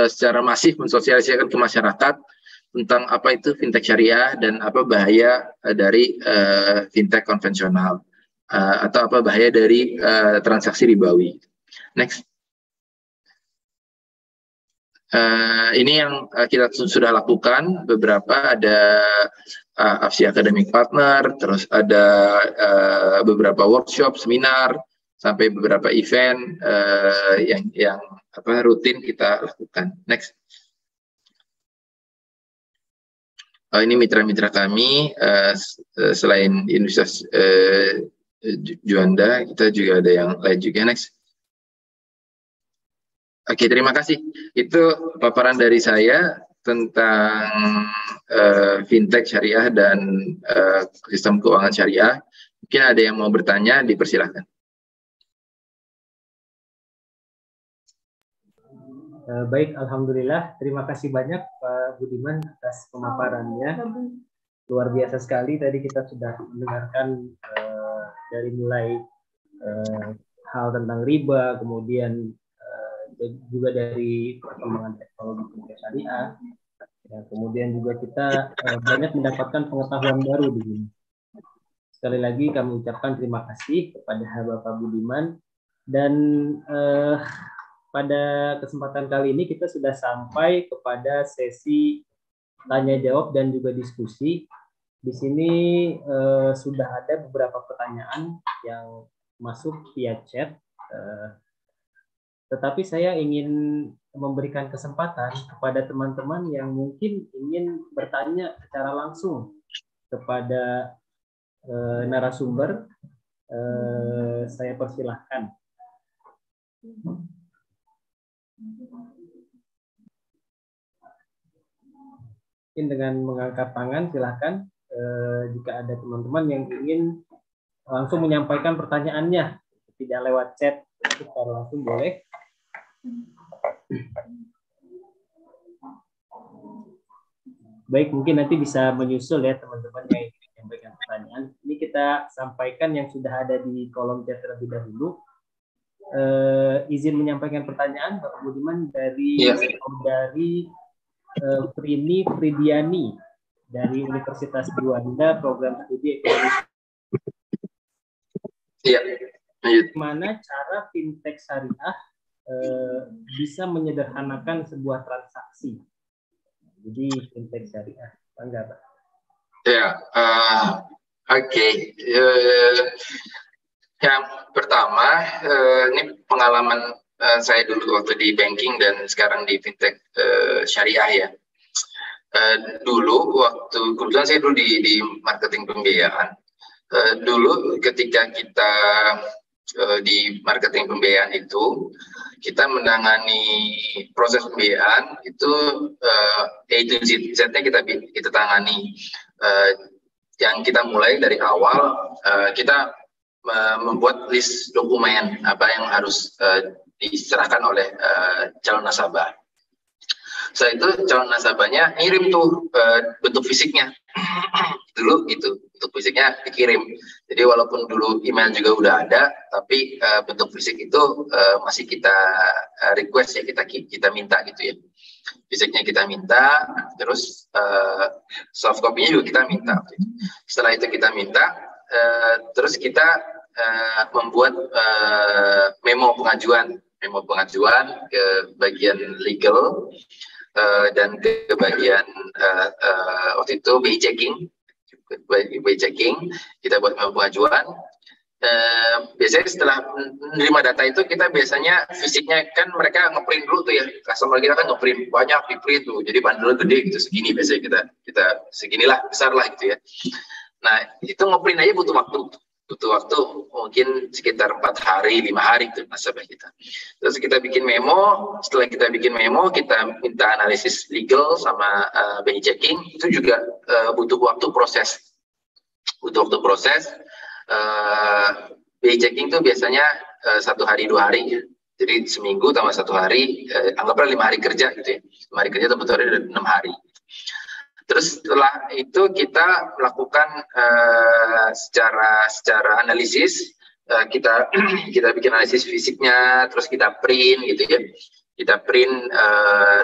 secara masif mensosialisasikan ke masyarakat tentang apa itu fintech syariah dan apa bahaya dari fintech konvensional atau apa bahaya dari transaksi ribawi. Next. Ini yang kita sudah lakukan beberapa, ada AFSI Academic Partner, terus ada beberapa workshop, seminar, sampai beberapa event yang rutin kita lakukan. Next. Ini mitra-mitra kami, selain Universitas Juanda, kita juga ada yang lain juga. Next. Oke, terima kasih. Itu paparan dari saya tentang fintech syariah dan sistem keuangan syariah. Mungkin ada yang mau bertanya, dipersilahkan. Baik, alhamdulillah. Terima kasih banyak Pak Budiman atas pemaparannya. Luar biasa sekali. Tadi kita sudah mendengarkan dari mulai hal tentang riba, kemudian juga dari perkembangan teknologi fintech syariah, Ya, kemudian juga kita banyak mendapatkan pengetahuan baru di sini. Sekali lagi kami ucapkan terima kasih kepada Bapak Budiman, dan pada kesempatan kali ini kita sudah sampai kepada sesi tanya jawab dan juga diskusi. Di sini sudah ada beberapa pertanyaan yang masuk via chat, tetapi saya ingin memberikan kesempatan kepada teman-teman yang mungkin ingin bertanya secara langsung kepada narasumber. Saya persilahkan. Mungkin dengan mengangkat tangan, silahkan. Jika ada teman-teman yang ingin langsung menyampaikan pertanyaannya, tidak lewat chat, secara langsung boleh. Baik, mungkin nanti bisa menyusul ya teman-teman yang ingin menyampaikan pertanyaan. Ini kita sampaikan yang sudah ada di kolom chat terlebih dahulu. Izin menyampaikan pertanyaan Bapak Budiman dari saudari Prini Fridiani dari Universitas Juanda, program studi ekonomi. Iya. Bagaimana cara fintech syariah bisa menyederhanakan sebuah transaksi? Jadi fintech syariah, bangga Pak. Ya, oke. Yang pertama, ini pengalaman saya dulu waktu di banking dan sekarang di fintech syariah ya. Dulu waktu kebetulan saya dulu di marketing pembiayaan. Dulu ketika kita di marketing pembiayaan itu, kita menangani proses pembiayaan itu A to Z-nya kita tangani. Yang kita mulai dari awal, kita membuat list dokumen apa yang harus diserahkan oleh calon nasabah. Setelah itu calon nasabahnya ngirim tuh bentuk fisiknya. Dulu gitu, bentuk fisiknya dikirim. Jadi walaupun dulu email juga udah ada, tapi bentuk fisik itu masih kita request ya, kita minta gitu ya. Fisiknya kita minta, terus soft copy-nya juga kita minta. Setelah itu kita minta, terus kita membuat memo pengajuan ke bagian legal dan ke bagian waktu itu BI checking, kita buat memo pengajuan. Biasanya setelah menerima data itu kita biasanya fisiknya kan mereka ngeprint dulu tuh ya, customer kita kan ngeprint banyak, di print tuh jadi bandel gede gitu segini, biasanya kita seginilah besar lah gitu ya. Nah itu ngeprint aja butuh waktu mungkin sekitar 4 hari 5 hari tuh nasabah kita. Terus kita bikin memo, setelah kita bikin memo kita minta analisis legal sama BI checking, itu juga butuh waktu proses. BI checking tuh biasanya 1 hari 2 hari ya. Jadi seminggu tambah 1 hari, anggaplah 5 hari kerja gitu ya. 5 hari kerja tambah 1 hari 6 hari. Terus setelah itu kita melakukan secara analisis, kita bikin analisis fisiknya, terus kita print gitu ya. Kita print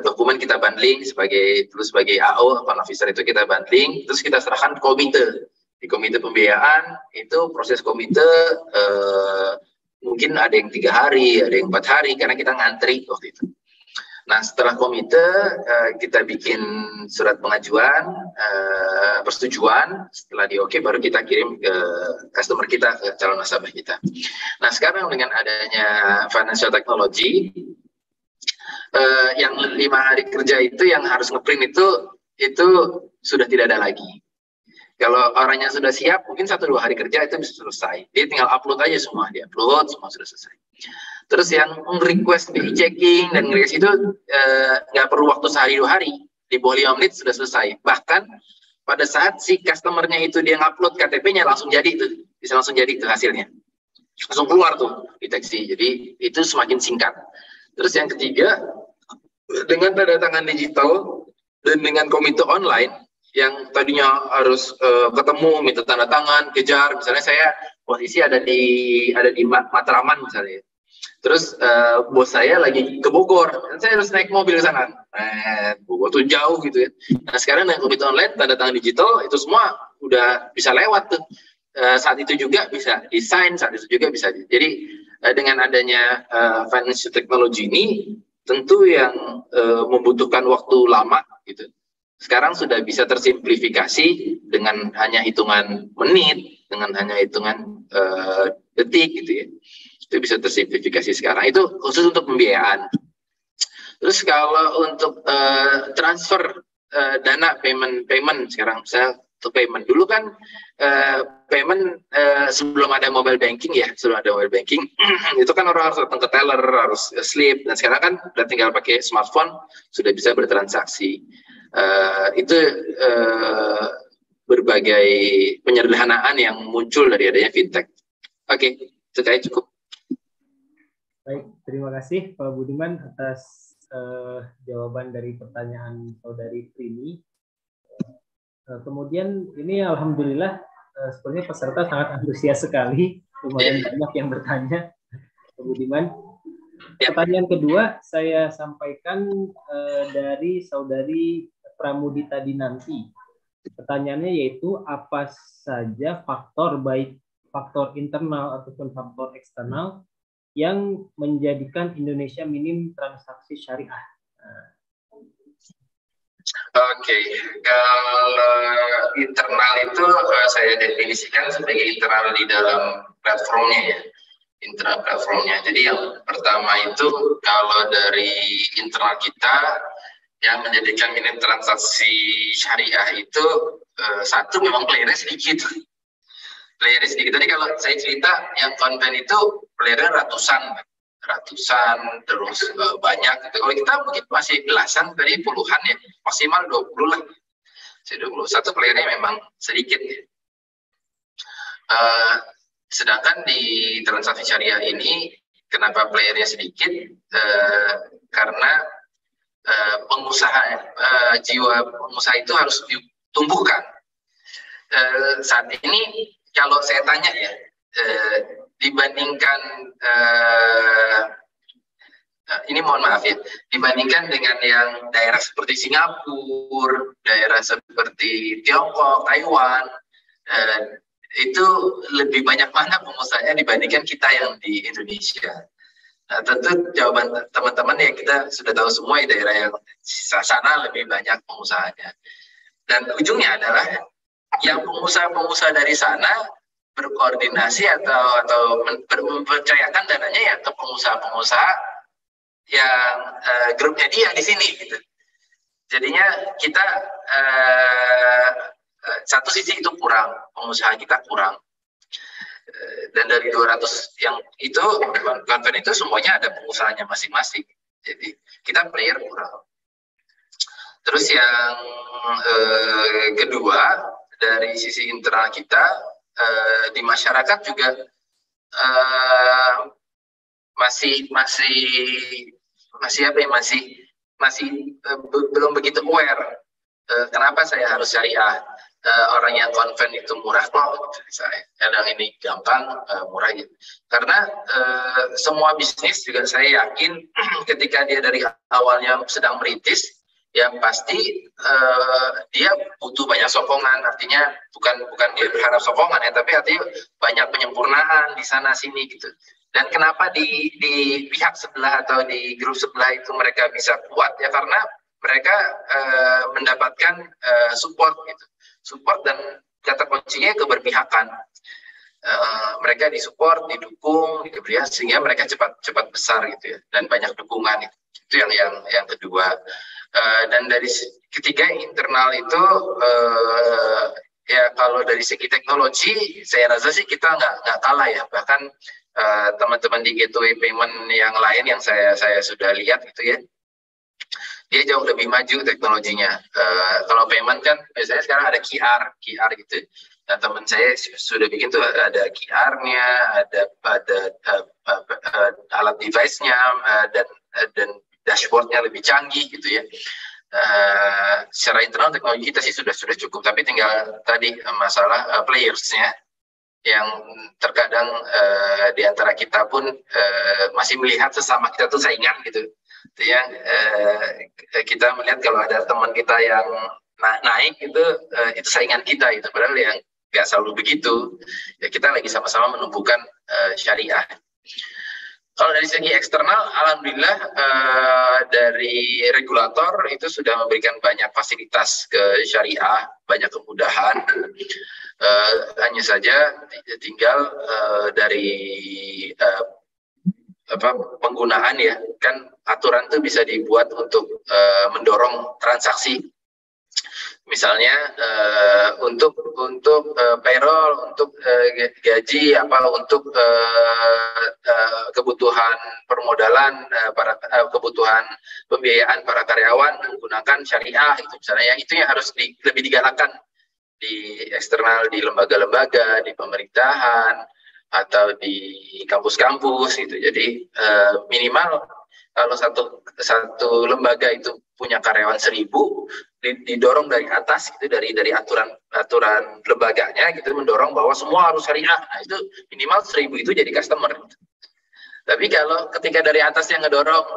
dokumen, kita bundling sebagai AO, account officer itu kita bundling, terus kita serahkan ke komite. Di komite pembiayaan itu proses komite mungkin ada yang 3 hari, ada yang 4 hari karena kita ngantri waktu itu. Nah setelah komite kita bikin surat pengajuan persetujuan, setelah di oke baru kita kirim ke customer kita, ke calon nasabah kita. Nah sekarang dengan adanya financial technology, yang 5 hari kerja itu yang harus ngeprint itu sudah tidak ada lagi. Kalau orangnya sudah siap, mungkin 1-2 hari kerja itu bisa selesai. Dia tinggal upload aja semua, dia upload semua sudah selesai. Terus yang request BI checking dan request itu nggak perlu waktu sehari 2 hari, di bawah 5 menit sudah selesai. Bahkan pada saat si customernya itu dia ngupload KTP-nya langsung jadi itu, bisa langsung jadi itu hasilnya, langsung keluar tuh deteksi. Jadi itu semakin singkat. Terus yang ketiga, dengan tanda tangan digital dan dengan komite online yang tadinya harus ketemu minta tanda tangan, kejar. Misalnya saya posisi ada di Matraman misalnya. Terus bos saya lagi ke Bogor, saya harus naik mobil ke sana. Bogor tuh jauh gitu ya. Nah sekarang dengan komite online, tanda tangan digital, itu semua udah bisa lewat tuh. Saat itu juga bisa desain, saat itu juga bisa. Jadi dengan adanya financial technology ini, tentu yang membutuhkan waktu lama gitu. Sekarang sudah bisa tersimplifikasi dengan hanya hitungan menit, dengan hanya hitungan detik gitu ya. Itu bisa tersimplifikasi sekarang. Itu khusus untuk pembiayaan. Terus kalau untuk transfer dana payment sekarang, misalnya untuk payment dulu kan payment sebelum ada mobile banking ya, sebelum ada mobile banking itu kan orang harus datang ke teller, harus slip, dan sekarang kan udah tinggal pakai smartphone sudah bisa bertransaksi. Itu berbagai penyederhanaan yang muncul dari adanya fintech. Oke, itu saya cukup. Baik, terima kasih Pak Budiman atas jawaban dari pertanyaan saudari Prini. Kemudian ini alhamdulillah sepertinya peserta sangat antusias sekali, lumayan banyak yang bertanya, Pak Budiman. Pertanyaan kedua saya sampaikan dari saudari Pramudita Dinanti. Pertanyaannya yaitu apa saja faktor, baik faktor internal ataupun faktor eksternal, yang menjadikan Indonesia minim transaksi syariah. Oke, kalau internal itu saya definisikan sebagai internal di dalam platformnya ya, internal platformnya. Jadi yang pertama itu kalau dari internal kita yang menjadikan minim transaksi syariah itu satu memang playernya sedikit. Tadi kalau saya cerita yang konven itu playernya ratusan terus banyak gitu. Kalau kita mungkin masih belasan, dari puluhan ya, maksimal 20 lah. 21 playernya memang sedikit ya. Sedangkan di transaksi syariah ini kenapa playernya sedikit? Karena jiwa pengusaha itu harus ditumbuhkan. Saat ini kalau saya tanya ya, dibandingkan ini mohon maaf ya, dibandingkan dengan yang daerah seperti Singapura, daerah seperti Tiongkok, Taiwan, itu lebih banyak mana pengusahanya dibandingkan kita yang di Indonesia. Nah, tentu jawaban teman-teman ya kita sudah tahu semua ya, daerah yang sana lebih banyak pengusahanya. Dan ujungnya adalah yang pengusaha-pengusaha dari sana berkoordinasi atau mempercayakan dananya ya ke pengusaha-pengusaha yang grupnya dia di sini gitu. Jadinya kita satu sisi itu kurang, pengusaha kita kurang. Dan dari 200 yang itu konven itu semuanya ada pengusahanya masing-masing. Jadi kita player kurang. Terus yang kedua, dari sisi internal kita di masyarakat juga masih belum begitu aware. Kenapa saya harus syariah? Orang yang konven itu murah kok, misalnya. Kadang ini gampang, murah gitu. Karena semua bisnis juga saya yakin ketika dia dari awalnya sedang merintis, ya pasti dia butuh banyak sokongan. Artinya bukan dia berharap sokongan ya, tapi artinya banyak penyempurnaan di sana sini gitu. Dan kenapa di pihak sebelah atau di grup sebelah itu mereka bisa kuat ya, karena mereka mendapatkan support gitu. Support dan kata kuncinya keberpihakan. Mereka disupport, didukung gitu ya, sehingga mereka cepat besar gitu ya, dan banyak dukungan itu yang kedua. Dan dari ketiga internal itu ya kalau dari segi teknologi saya rasa sih kita nggak kalah ya, bahkan teman-teman di gateway payment yang lain yang saya sudah lihat gitu ya, dia jauh lebih maju teknologinya. Kalau payment kan biasanya sekarang ada QR gitu. Nah, teman saya sudah bikin tuh ada QR-nya, ada alat device-nya, dan dashboard-nya lebih canggih gitu ya. Secara internal teknologi kita sih sudah cukup, tapi tinggal tadi masalah players-nya yang terkadang di antara kita pun masih melihat sesama kita tuh saingan gitu. Artinya kita melihat kalau ada teman kita yang naik itu saingan kita itu, padahal yang nggak selalu begitu. Ya, kita lagi sama-sama menumbuhkan syariah. Kalau dari segi eksternal, alhamdulillah dari regulator itu sudah memberikan banyak fasilitas ke syariah, banyak kemudahan. Hanya saja tinggal dari penggunaan ya, kan aturan itu bisa dibuat untuk mendorong transaksi. Misalnya untuk payroll, untuk gaji, untuk kebutuhan permodalan, kebutuhan pembiayaan para karyawan menggunakan syariah, itu misalnya, yang itu yang harus lebih digalakkan di eksternal, di lembaga-lembaga, di pemerintahan atau di kampus-kampus gitu. Jadi minimal kalau satu lembaga itu punya karyawan 1000, didorong dari atas gitu, dari aturan lembaganya gitu, mendorong bahwa semua harus syariah. Nah, itu minimal 1000 itu jadi customer. Tapi kalau ketika dari atas yang ngedorong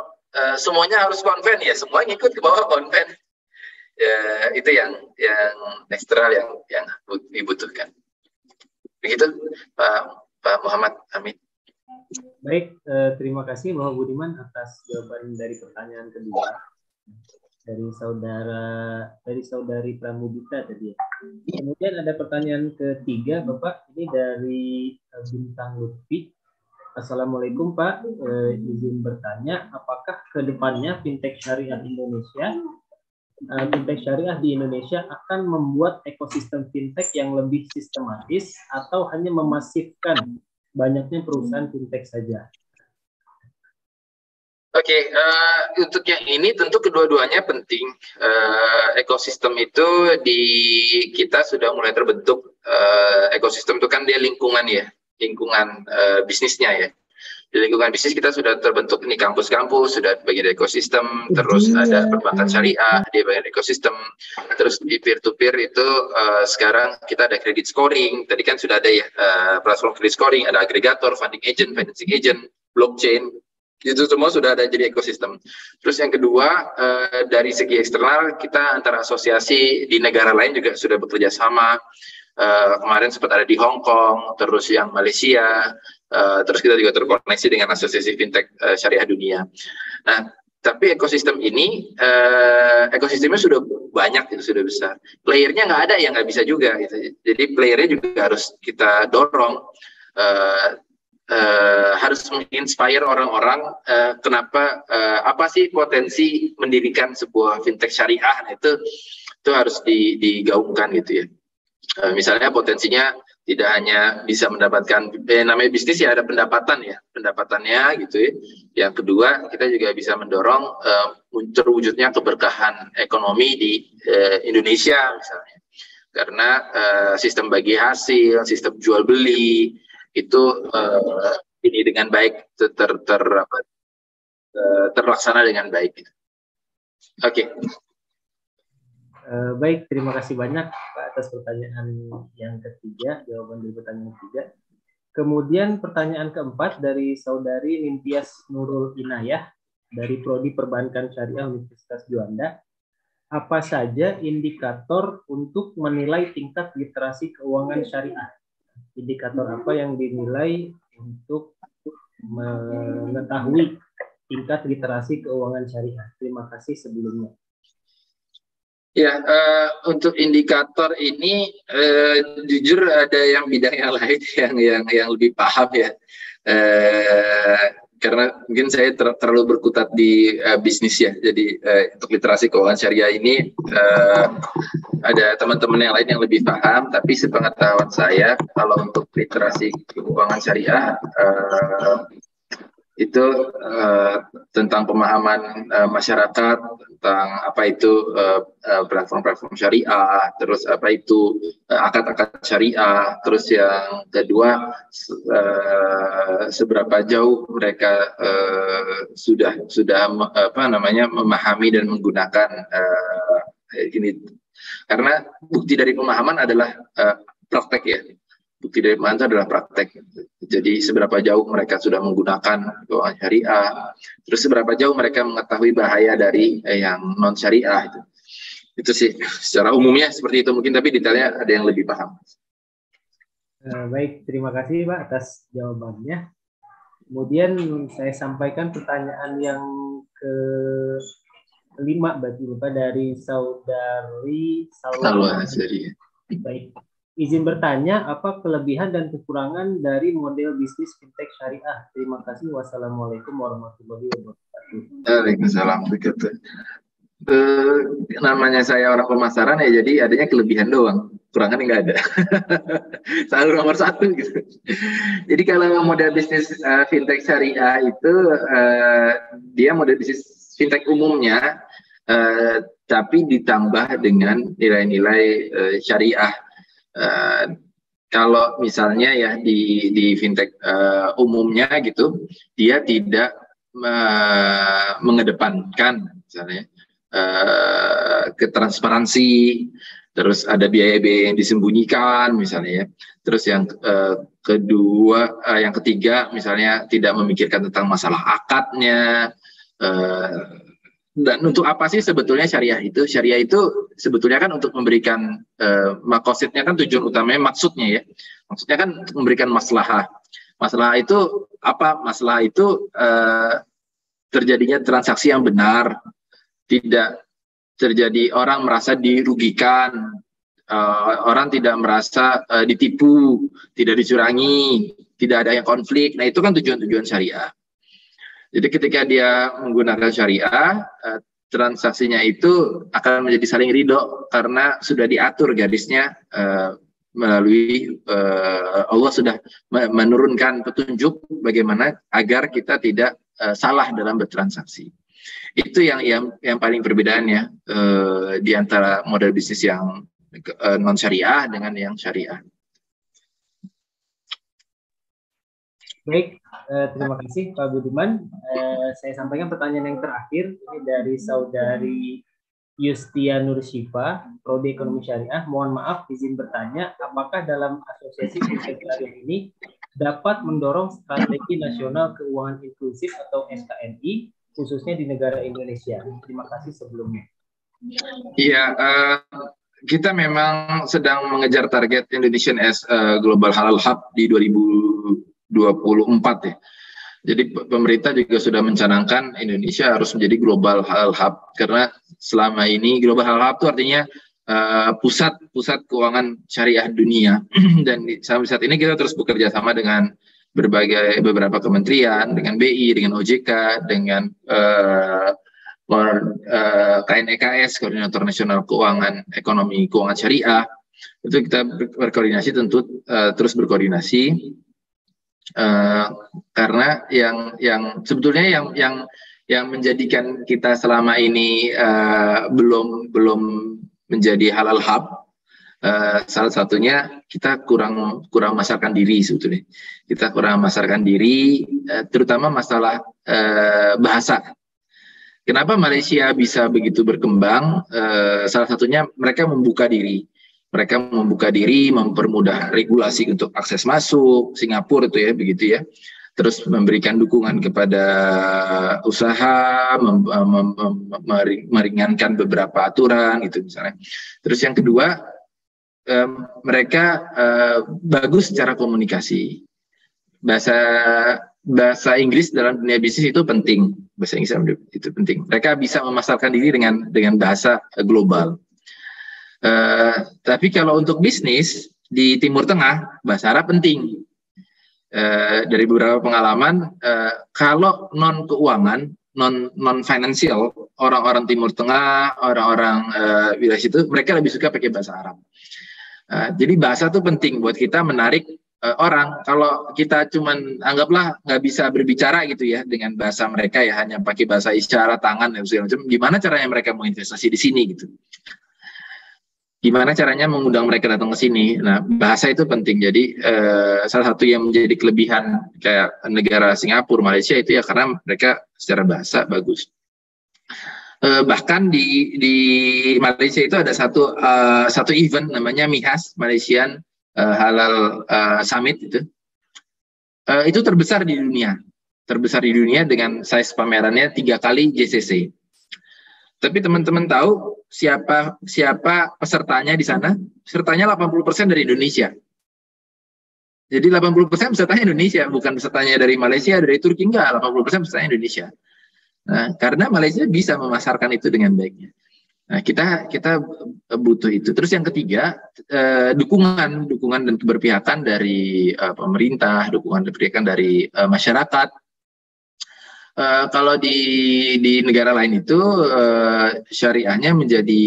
semuanya harus konven, ya semua ngikut ke bawah konven. Ya, itu yang eksternal yang dibutuhkan. Begitu Pak Muhammad Hamid. Baik, terima kasih Bapak Budiman atas jawaban dari pertanyaan kedua dari saudari Pramudita tadi. Kemudian ada pertanyaan ketiga, Bapak, ini dari Bintang Lutfi. Assalamualaikum Pak, izin bertanya, apakah ke depannya fintech syariah di Indonesia akan membuat ekosistem fintech yang lebih sistematis atau hanya memasifkan banyaknya perusahaan fintech saja? Oke, untuk yang ini tentu kedua-duanya penting. Ekosistem itu di kita sudah mulai terbentuk. Ekosistem itu kan dia lingkungan ya, lingkungan bisnisnya ya. Di lingkungan bisnis kita sudah terbentuk ini kampus-kampus, sudah bagian dari ekosistem, terus ada perbankan syariah, dia bagian ekosistem, terus di peer-to-peer itu sekarang kita ada credit scoring, tadi kan sudah ada ya platform credit scoring, ada agregator, funding agent, financing agent, blockchain, itu semua sudah ada jadi ekosistem. Terus yang kedua, dari segi eksternal, kita antara asosiasi di negara lain juga sudah bekerja sama. Kemarin sempat ada di Hong Kong, terus yang Malaysia, terus kita juga terkoneksi dengan asosiasi fintech syariah dunia. Nah, tapi ekosistem ini, ekosistemnya sudah banyak, itu sudah besar. Playernya nggak ada, ya nggak bisa juga. Gitu. Jadi playernya juga harus kita dorong, harus menginspire orang-orang. Kenapa? Apa sih potensi mendirikan sebuah fintech syariah? Nah, itu harus digaungkan gitu ya. Misalnya potensinya tidak hanya bisa mendapatkan namanya bisnis ya, ada pendapatannya gitu ya. Yang kedua, kita juga bisa mendorong terwujudnya keberkahan ekonomi di Indonesia misalnya, karena sistem bagi hasil, sistem jual beli itu ini dengan baik terlaksana dengan baik. Oke. Baik, terima kasih banyak Pak atas pertanyaan yang ketiga, jawaban dari pertanyaan ketiga. Kemudian pertanyaan keempat dari saudari Nimtias Nurul Inayah dari Prodi Perbankan Syariah Universitas Juanda. Apa saja indikator untuk menilai tingkat literasi keuangan syariah? Indikator apa yang dinilai untuk mengetahui tingkat literasi keuangan syariah? Terima kasih sebelumnya. Ya, untuk indikator ini jujur ada yang bidang yang lain yang lebih paham ya, karena mungkin saya terlalu berkutat di bisnis ya. Jadi untuk literasi keuangan syariah ini ada teman-teman yang lain yang lebih paham, tapi sepengetahuan saya kalau untuk literasi keuangan syariah itu tentang pemahaman masyarakat tentang apa itu platform-platform syariah, terus apa itu akad-akad syariah, terus yang kedua seberapa jauh mereka sudah memahami dan menggunakan ini, karena bukti dari pemahaman adalah praktek ya. Bukti dari pengalaman itu adalah praktek. Jadi seberapa jauh mereka sudah menggunakan keuangan syariah, terus seberapa jauh mereka mengetahui bahaya dari yang non syariah itu. Itu sih secara umumnya seperti itu mungkin, tapi detailnya ada yang lebih paham. Baik, terima kasih Pak atas jawabannya. Kemudian saya sampaikan pertanyaan yang kelima berarti Bapak dari saudari Salwa. Baik. Izin bertanya, apa kelebihan dan kekurangan dari model bisnis fintech syariah? Terima kasih. Wassalamualaikum warahmatullahi wabarakatuh. Waalaikumsalam. Namanya saya orang pemasaran ya, jadi adanya kelebihan doang, kurangan nggak ada. Selalu nomor satu gitu. Jadi kalau model bisnis fintech syariah itu dia model bisnis fintech umumnya, tapi ditambah dengan nilai-nilai syariah. Kalau misalnya ya di fintech umumnya gitu, dia tidak mengedepankan misalnya ketransparansi, terus ada biaya-biaya yang disembunyikan misalnya ya. Terus yang kedua, yang ketiga misalnya tidak memikirkan tentang masalah akadnya. Dan untuk apa sih sebetulnya syariah itu? Syariah itu sebetulnya kan untuk memberikan makosidnya kan, tujuan utamanya maksudnya ya. Maksudnya kan memberikan maslahah. Masalah itu apa? Masalah itu terjadinya transaksi yang benar, tidak terjadi orang merasa dirugikan, orang tidak merasa ditipu, tidak dicurangi, tidak ada yang konflik. Nah itu kan tujuan-tujuan syariah. Jadi ketika dia menggunakan syariah, transaksinya itu akan menjadi saling ridho karena sudah diatur garisnya melalui Allah sudah menurunkan petunjuk bagaimana agar kita tidak salah dalam bertransaksi. Itu yang paling perbedaannya di antara model bisnis yang non syariah dengan yang syariah. Baik, terima kasih Pak Budiman. Saya sampaikan pertanyaan yang terakhir, ini dari saudari Yustia Nursyifa, Prodi Ekonomi Syariah. Mohon maaf, izin bertanya, apakah dalam asosiasi fintech syariah ini dapat mendorong strategi nasional keuangan inklusif atau SKNI, khususnya di negara Indonesia? Terima kasih sebelumnya. Iya, kita memang sedang mengejar target Indonesian as Global Halal Hub di 2024 ya. Jadi pemerintah juga sudah mencanangkan Indonesia harus menjadi Global Halal Hub, karena selama ini Global Halal Hub itu artinya pusat keuangan syariah dunia. Dan sampai saat ini kita terus bekerja sama dengan beberapa kementerian, dengan BI, dengan OJK, dengan KNEKS, Koordinator Nasional Keuangan Ekonomi Keuangan Syariah. Itu kita berkoordinasi, tentu terus berkoordinasi. Karena yang sebetulnya yang menjadikan kita selama ini belum menjadi halal hub, salah satunya kita kurang memasarkan diri sebetulnya. Kita kurang memasarkan diri, terutama masalah bahasa. Kenapa Malaysia bisa begitu berkembang? Salah satunya mereka membuka diri. Mereka membuka diri, mempermudah regulasi untuk akses masuk, Singapura itu ya, begitu ya. Terus memberikan dukungan kepada usaha, meringankan beberapa aturan, gitu misalnya. Terus yang kedua, mereka bagus secara komunikasi. Bahasa Inggris dalam dunia bisnis itu penting. Bahasa Inggris itu penting. Mereka bisa memasarkan diri dengan bahasa global. Tapi kalau untuk bisnis di Timur Tengah, bahasa Arab penting. Dari beberapa pengalaman, kalau non keuangan, non financial, orang-orang Timur Tengah, orang-orang wilayah situ, mereka lebih suka pakai bahasa Arab. Jadi bahasa itu penting buat kita menarik orang. Kalau kita cuman anggaplah nggak bisa berbicara gitu ya dengan bahasa mereka, ya hanya pakai bahasa isyarat, tangan dan segala macam, gimana caranya mereka mau investasi di sini gitu? Gimana caranya mengundang mereka datang ke sini? Nah, bahasa itu penting. Jadi salah satu yang menjadi kelebihan kayak negara Singapura, Malaysia itu ya karena mereka secara bahasa bagus. Bahkan di Malaysia itu ada satu event namanya MIHAS, Malaysian Halal Summit itu terbesar di dunia dengan size pamerannya 3 kali JCC. Tapi teman-teman tahu siapa pesertanya di sana? Pesertanya 80% dari Indonesia. Jadi 80% pesertanya Indonesia, bukan pesertanya dari Malaysia, dari Turki, enggak, 80% pesertanya Indonesia. Nah, karena Malaysia bisa memasarkan itu dengan baiknya. Nah, kita butuh itu. Terus yang ketiga, dukungan dan keberpihakan dari pemerintah, dukungan dan keberpihakan dari masyarakat. Kalau di negara lain itu syariahnya menjadi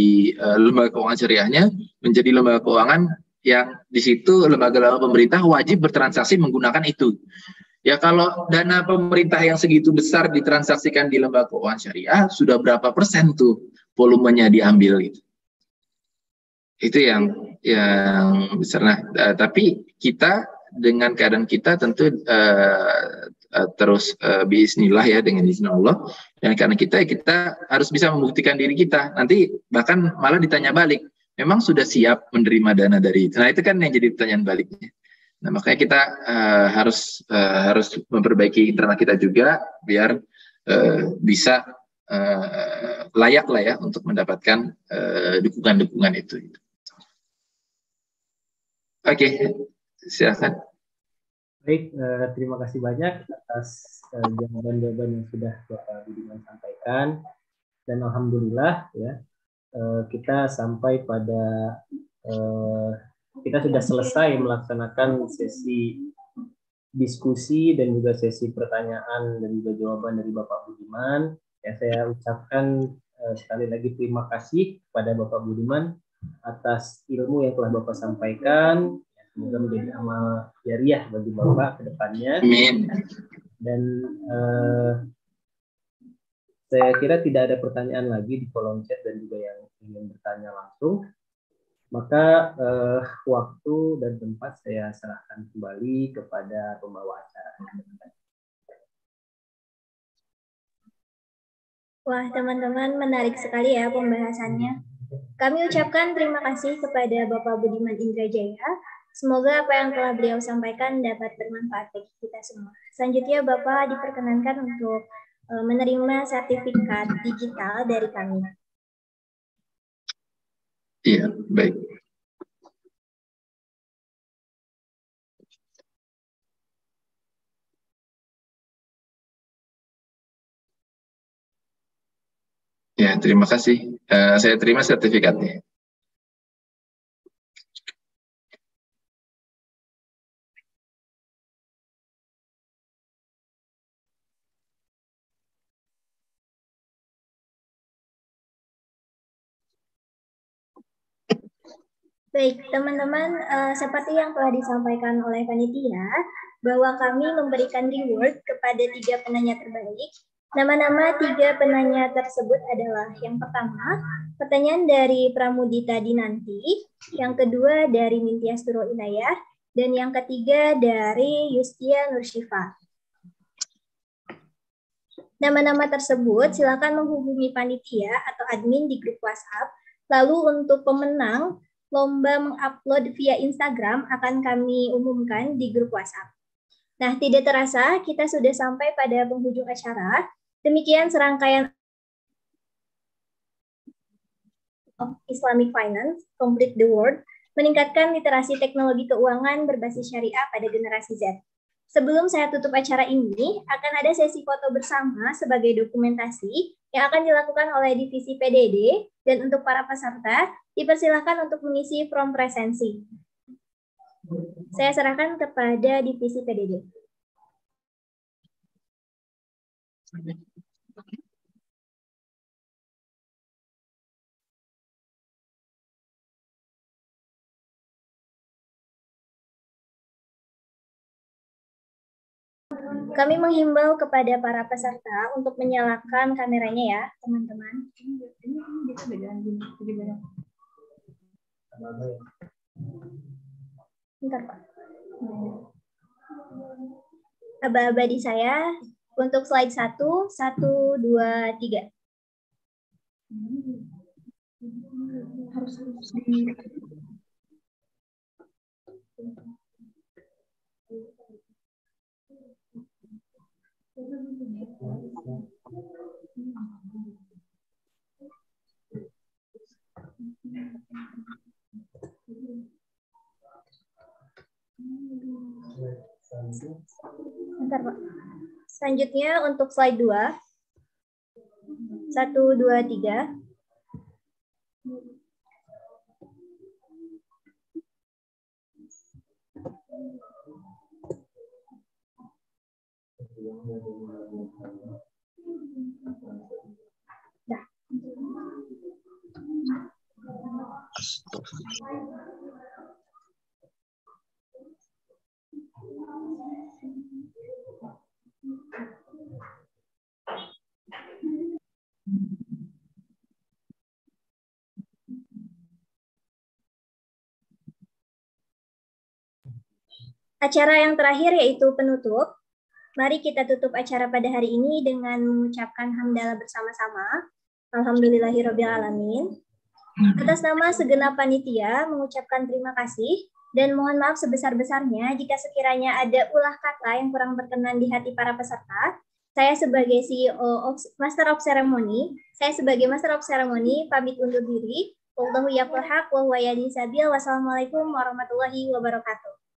lembaga keuangan syariahnya menjadi lembaga keuangan yang di situ lembaga pemerintah wajib bertransaksi menggunakan itu. Ya kalau dana pemerintah yang segitu besar ditransaksikan di lembaga keuangan syariah, sudah berapa persen tuh volumenya diambil gitu. Itu yang besar. Nah, tapi kita dengan keadaan kita tentu terus bismillah ya, dengan izin Allah, dan karena kita harus bisa membuktikan diri kita. Nanti bahkan malah ditanya balik, memang sudah siap menerima dana dari itu. Nah, itu kan yang jadi pertanyaan baliknya. Nah, makanya kita harus memperbaiki internal kita juga biar bisa layak lah ya untuk mendapatkan dukungan itu. Oke, silakan. Baik, terima kasih banyak atas jawaban-jawaban yang sudah Bapak Budiman sampaikan, dan alhamdulillah ya kita sampai pada kita sudah selesai melaksanakan sesi diskusi dan juga sesi pertanyaan dan juga jawaban dari Bapak Budiman. Ya, saya ucapkan sekali lagi terima kasih kepada Bapak Budiman atas ilmu yang telah Bapak sampaikan. Semoga menjadi amal jariah bagi Bapak ke depannya. Amin. Dan saya kira tidak ada pertanyaan lagi di kolom chat dan juga yang ingin bertanya langsung. Maka waktu dan tempat saya serahkan kembali kepada pembawa acara. Wah, teman-teman, menarik sekali ya pembahasannya. Kami ucapkan terima kasih kepada Bapak Budiman Indrajaya. Semoga apa yang telah beliau sampaikan dapat bermanfaat bagi kita semua. Selanjutnya, Bapak diperkenankan untuk menerima sertifikat digital dari kami. Iya, baik. Ya, terima kasih. Saya terima sertifikatnya. Baik, teman-teman, seperti yang telah disampaikan oleh panitia, bahwa kami memberikan reward kepada 3 penanya terbaik. Nama-nama 3 penanya tersebut adalah yang pertama, pertanyaan dari Pramudita Dinanti, yang kedua dari Mintias Turo Inayah, dan yang ketiga dari Yustia Nursyifa. Nama-nama tersebut silakan menghubungi panitia atau admin di grup WhatsApp. Lalu untuk pemenang lomba mengupload via Instagram akan kami umumkan di grup WhatsApp. Nah, tidak terasa kita sudah sampai pada penghujung acara. Demikian serangkaian of Islamic Finance, Complete the World, meningkatkan literasi teknologi keuangan berbasis syariah pada generasi Z. Sebelum saya tutup acara ini, akan ada sesi foto bersama sebagai dokumentasi yang akan dilakukan oleh divisi PDD, dan untuk para peserta, dipersilakan untuk mengisi form presensi. Saya serahkan kepada divisi PDD. Kami menghimbau kepada para peserta untuk menyalakan kameranya ya, teman-teman. Bentar, Pak. Aba-aba di saya untuk slide 1, 1, 2, 3. Harus di Bentar, Pak. Selanjutnya untuk slide 2. 1, 2, 3. Dah. Acara yang terakhir yaitu penutup. Mari kita tutup acara pada hari ini dengan mengucapkan hamdalah bersama-sama. Alhamdulillahirrabbilalamin. Atas nama segenap panitia mengucapkan terima kasih dan mohon maaf sebesar-besarnya jika sekiranya ada ulah kata yang kurang berkenan di hati para peserta. Saya sebagai CEO Master of Ceremony, pamit undur diri. Wallahu yaqul haq wa huwa yahdis sabil. Wassalamualaikum warahmatullahi wabarakatuh.